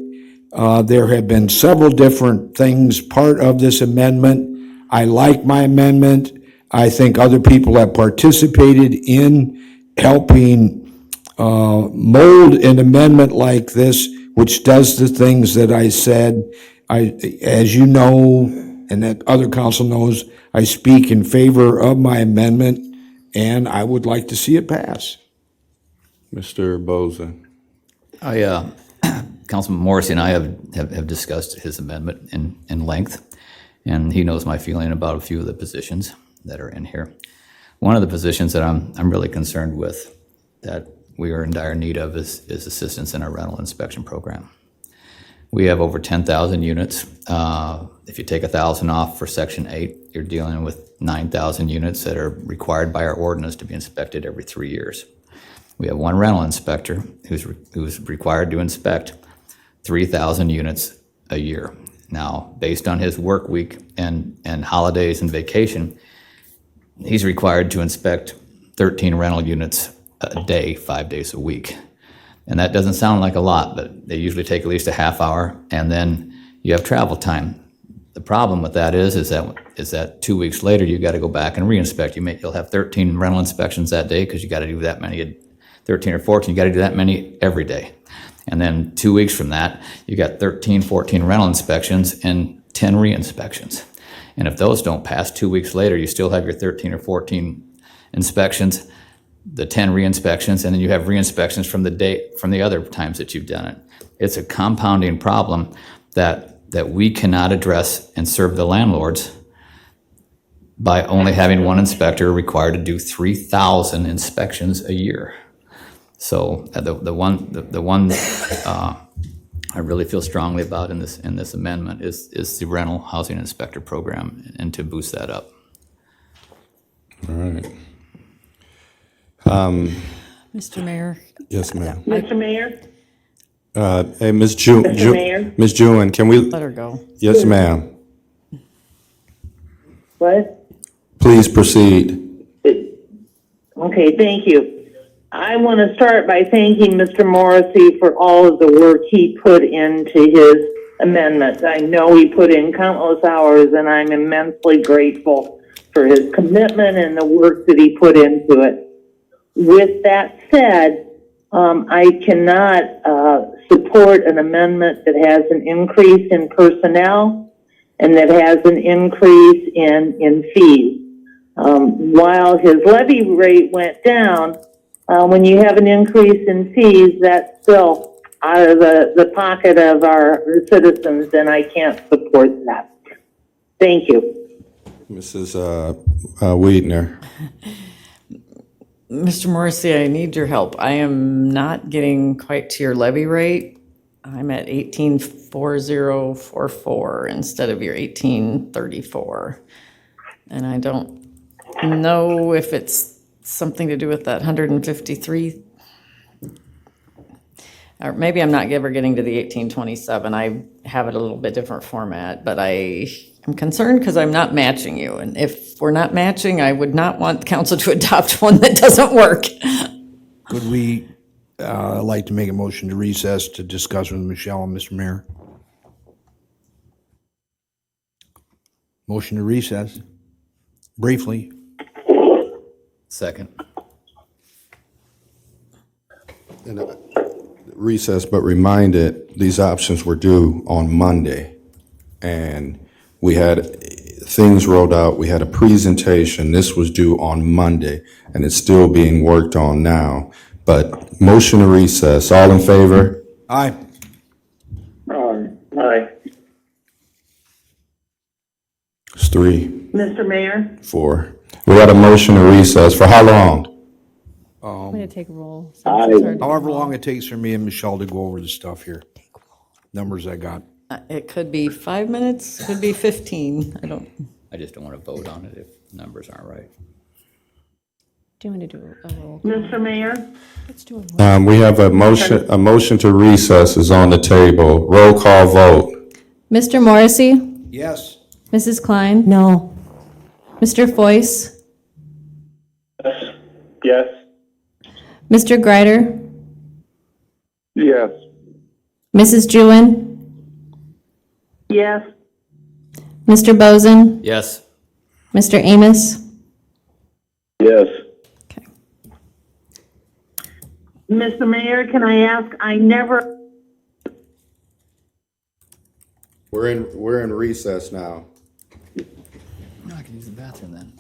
There have been several different things part of this amendment. I like my amendment. I think other people have participated in helping mold an amendment like this, which does the things that I said. As you know, and that other council knows, I speak in favor of my amendment, and I would like to see it pass. Mr. Bozen. Councilman Morrissey and I have discussed his amendment in length, and he knows my feeling about a few of the positions that are in here. One of the positions that I'm really concerned with that we are in dire need of is assistance in our rental inspection program. We have over 10,000 units. If you take 1,000 off for Section 8, you're dealing with 9,000 units that are required by our ordinance to be inspected every 3 years. We have one rental inspector who's required to inspect 3,000 units a year. Now, based on his work week and holidays and vacation, he's required to inspect 13 rental units a day, 5 days a week. And that doesn't sound like a lot, but they usually take at least a half hour, and then you have travel time. The problem with that is that 2 weeks later, you gotta go back and re-inspect. You'll have 13 rental inspections that day, because you gotta do that many, 13 or 14, you gotta do that many every day. And then 2 weeks from that, you got 13, 14 rental inspections and 10 re-inspections. And if those don't pass, 2 weeks later, you still have your 13 or 14 inspections, the 10 re-inspections, and then you have re-inspections from the other times that you've done it. It's a compounding problem that we cannot address and serve the landlords by only having one inspector required to do 3,000 inspections a year. So the one I really feel strongly about in this amendment is the rental housing inspector program, and to boost that up. All right. Mr. Mayor, Yes, ma'am. Mr. Mayor? Hey, Ms. Mr. Mayor? Ms. Jewin, can we? let her go. Yes, ma'am. What? Please proceed. Okay, thank you. I want to start by thanking Mr. Morrissey for all of the work he put into his amendments. I know he put in countless hours, and I'm immensely grateful for his commitment and the work that he put into it. With that said, I cannot support an amendment that has an increase in personnel and that has an increase in fees. While his levy rate went down, when you have an increase in fees, that's still out of the pocket of our citizens, and I can't support that. Thank you. Mrs. Wiedner. Mr. Morrissey, I need your help. I am not getting quite to your levy rate. I'm at 184044 instead of your 1834. And I don't know if it's something to do with that 153. Or maybe I'm not ever getting to the 1827. I have it a little bit different format, but I am concerned because I'm not matching you. And if we're not matching, I would not want council to adopt one that doesn't work. Could we, like to make a motion to recess to discuss with Michelle and Mr. Mayor? Motion to recess, briefly. Second. Recess, but reminded these options were due on Monday. And we had things rolled out. We had a presentation. This was due on Monday, and it's still being worked on now. But motion to recess. All in favor? Aye. Aye. It's 3, Mr. Mayor? 4. We had a motion to recess. For how long? I'm going to take a roll. It's hard to However call. long it takes for me and Michelle to go over the stuff here. Numbers I got. It could be 5 minutes, could be 15. I just don't want to vote on it if numbers aren't right. Do you want to do a roll? Mr. Mayor? Let's do a roll. We have a motion to recess is on the table. Roll call vote. Mr. Morrissey? Yes. Mrs. Klein? No. Mr. Foyce? Yes. Mr. Greider? Yes. Mrs. Jewin? Yes. Mr. Bozen? Yes. Mr. Amos? Yes. Mr. Mayor, can I ask, I never We're in recess now. No, I can use the bathroom then.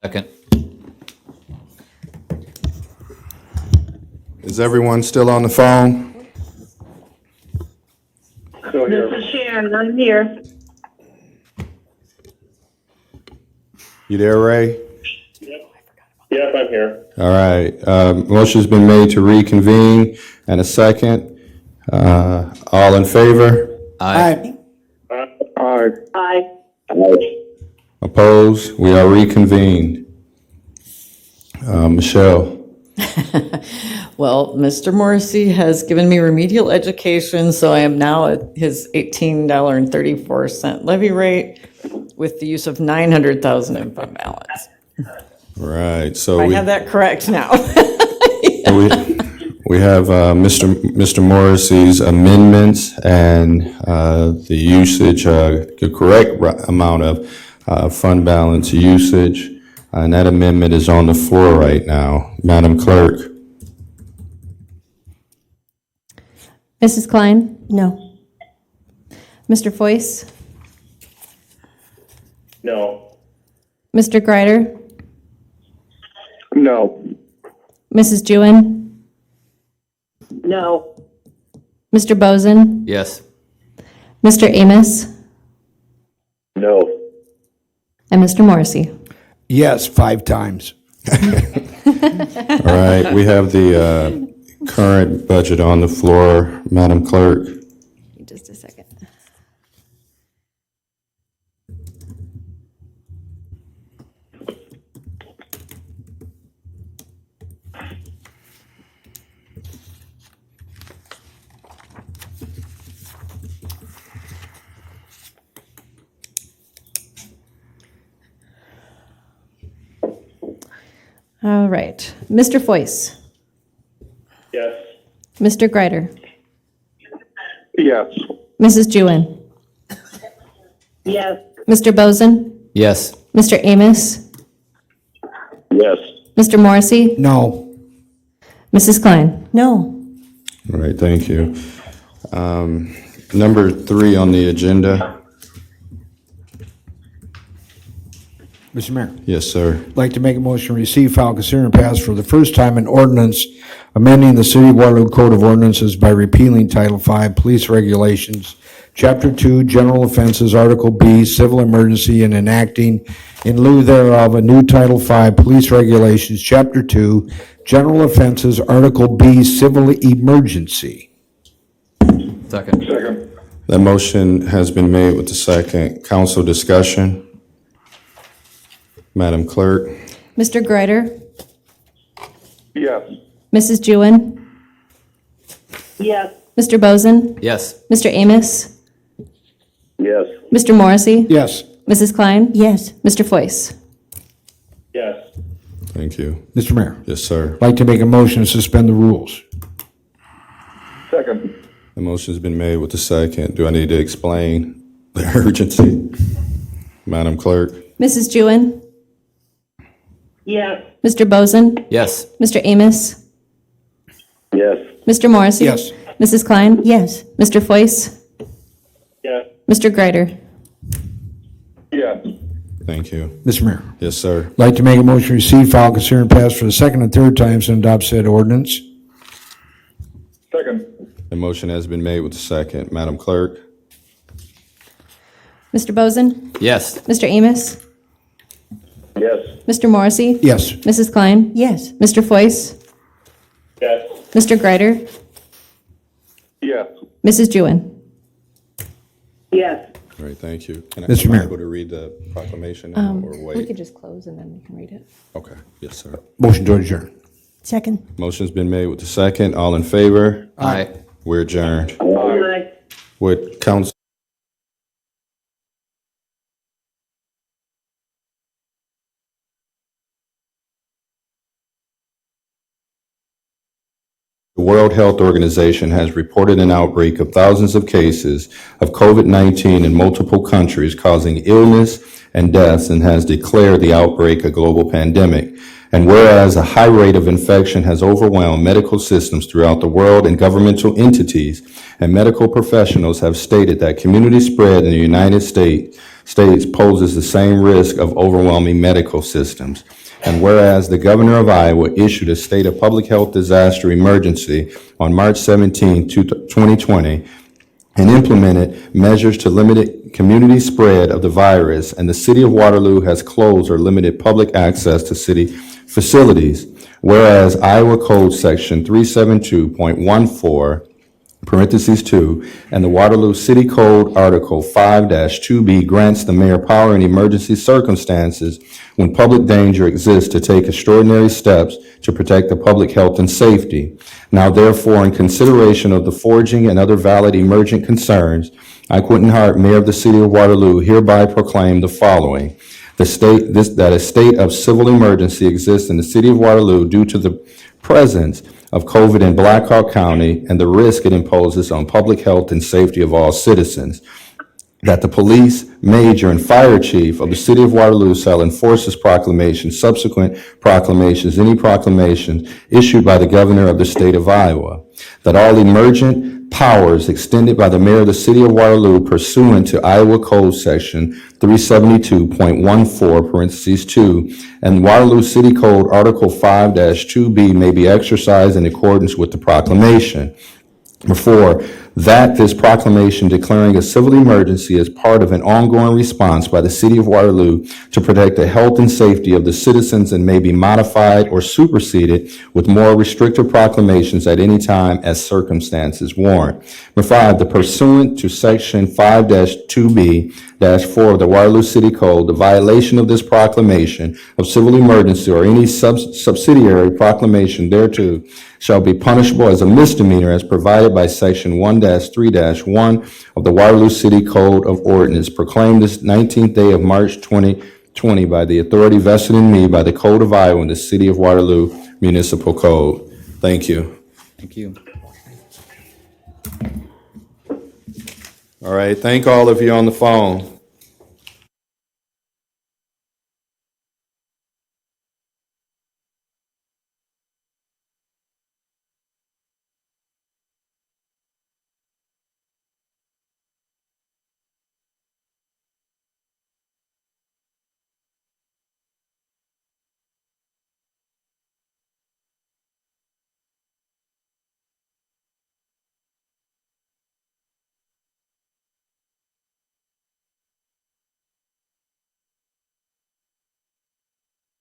Second. Is everyone still on the phone? Still here. This is Sharon, I'm here. You there, Ray? Yep, I'm here. All right. Motion's been made to reconvene and a second. All in favor? Aye. Aye. Aye. Opposed? We are reconvened. Michelle? Well, Mr. Morrissey has given me remedial education, so I am now at his $18.34 levy rate with the use of $900,000 in fund balance. Right, so I we have that correct now. we have Mr. Morrissey's amendments and the usage, the correct amount of fund balance usage, and that amendment is on the floor right now. Madam Clerk? Mrs. Klein? No. Mr. Foyce? No. Mr. Greider? No. Mrs. Jewin? No. Mr. Bozen? Yes. Mr. Amos? No. And Mr. Morrissey? Yes, 5 times. All right, we have the current budget on the floor. Madam Clerk? Just a second. All right. Mr. Foyce? Yes. Mr. Greider? Yes. Mrs. Jewin? Yes. Mr. Bozen? Yes. Mr. Amos? Yes. Mr. Morrissey? No. Mrs. Klein? No. All right, thank you. Number 3 on the agenda. Mr. Mayor, Yes, sir. I'd like to make a motion to receive, file, consider, and pass for the first time an ordinance amending the City of Waterloo Code of Ordinances by repealing Title V, Police Regulations, Chapter 2, General Offenses, Article B, Civil Emergency, and enacting in lieu thereof a new Title V, Police Regulations, Chapter 2, General Offenses, Article B, Civil Emergency. Second. Second. That motion has been made with the second. Council discussion. Madam Clerk? Mr. Greider? Yes. Mrs. Jewin? Yes. Mr. Bozen? Yes. Mr. Amos? Yes. Mr. Morrissey? Yes. Mrs. Klein? Yes. Mr. Foyce? Yes. Thank you. Mr. Mayor, Yes, sir. I'd like to make a motion to suspend the rules. Second. The motion's been made with the second. Do I need to explain the urgency? Madam Clerk? Mrs. Jewin? Yes. Mr. Bozen? Yes. Mr. Amos? Yes. Mr. Morrissey? Yes. Mrs. Klein? Yes. Mr. Foyce? Yes. Mr. Greider? Yes. Thank you. Mr. Mayor, Yes, sir. I'd like to make a motion to receive, file, consider, and pass for the second and third times and adopt said ordinance. Second. The motion has been made with the second. Madam Clerk? Mr. Bozen? Yes. Mr. Amos? Yes. Mr. Morrissey? Yes. Mrs. Klein? Yes. Mr. Foyce? Yes. Mr. Greider? Yes. Mrs. Jewin? Yes. All right, thank you. Can I Mr. am I Mayor. able to read the proclamation now or We wait? could just close and then we can read it. Okay, yes, sir. Motion to adjourn. Second. Motion's been made with the second. All in favor? Aye. We're adjourned. Aye. Would council The World Health Organization has reported an outbreak of thousands of cases of COVID-19 in multiple countries, causing illness and deaths, and has declared the outbreak a global pandemic. And whereas a high rate of infection has overwhelmed medical systems throughout the world, and governmental entities and medical professionals have stated that community spread in the United States states poses the same risk of overwhelming medical systems. And whereas the governor of Iowa issued a state of public health disaster emergency on March 17, 2020, and implemented measures to limit community spread of the virus, and the city of Waterloo has closed or limited public access to city facilities. Whereas Iowa Code Section 372.14 parentheses 2, and the Waterloo City Code Article 5-2B grants the mayor power in emergency circumstances when public danger exists to take extraordinary steps to protect the public health and safety. Now therefore, in consideration of the foraging and other valid emergent concerns, I, Quentin Hart, Mayor of the City of Waterloo, hereby proclaim the following. That a state of civil emergency exists in the City of Waterloo due to the presence of COVID in Black Hawk County and the risk it imposes on public health and safety of all citizens. That the police, major, and fire chief of the City of Waterloo shall enforce this proclamation, subsequent proclamations, any proclamations issued by the governor of the state of Iowa. That all emergent powers extended by the mayor of the City of Waterloo pursuant to Iowa Code Section 372.14, parentheses 2, and Waterloo City Code Article 5-2B may be exercised in accordance with the proclamation. 4, that this proclamation declaring a civil emergency is part of an ongoing response by the City of Waterloo to protect the health and safety of the citizens and may be modified or superseded with more restrictive proclamations at any time as circumstances warrant. 5, the pursuant to Section 5-2B-4 of the Waterloo City Code, the violation of this proclamation of civil emergency or any subsidiary proclamation thereto shall be punishable as a misdemeanor as provided by Section 1-3-1 of the Waterloo City Code of Ordinance, proclaimed this 19th day of March 2020 by the authority vested in me by the Code of Iowa and the City of Waterloo Municipal Code. Thank you. Thank you. All right, thank all of you on the phone.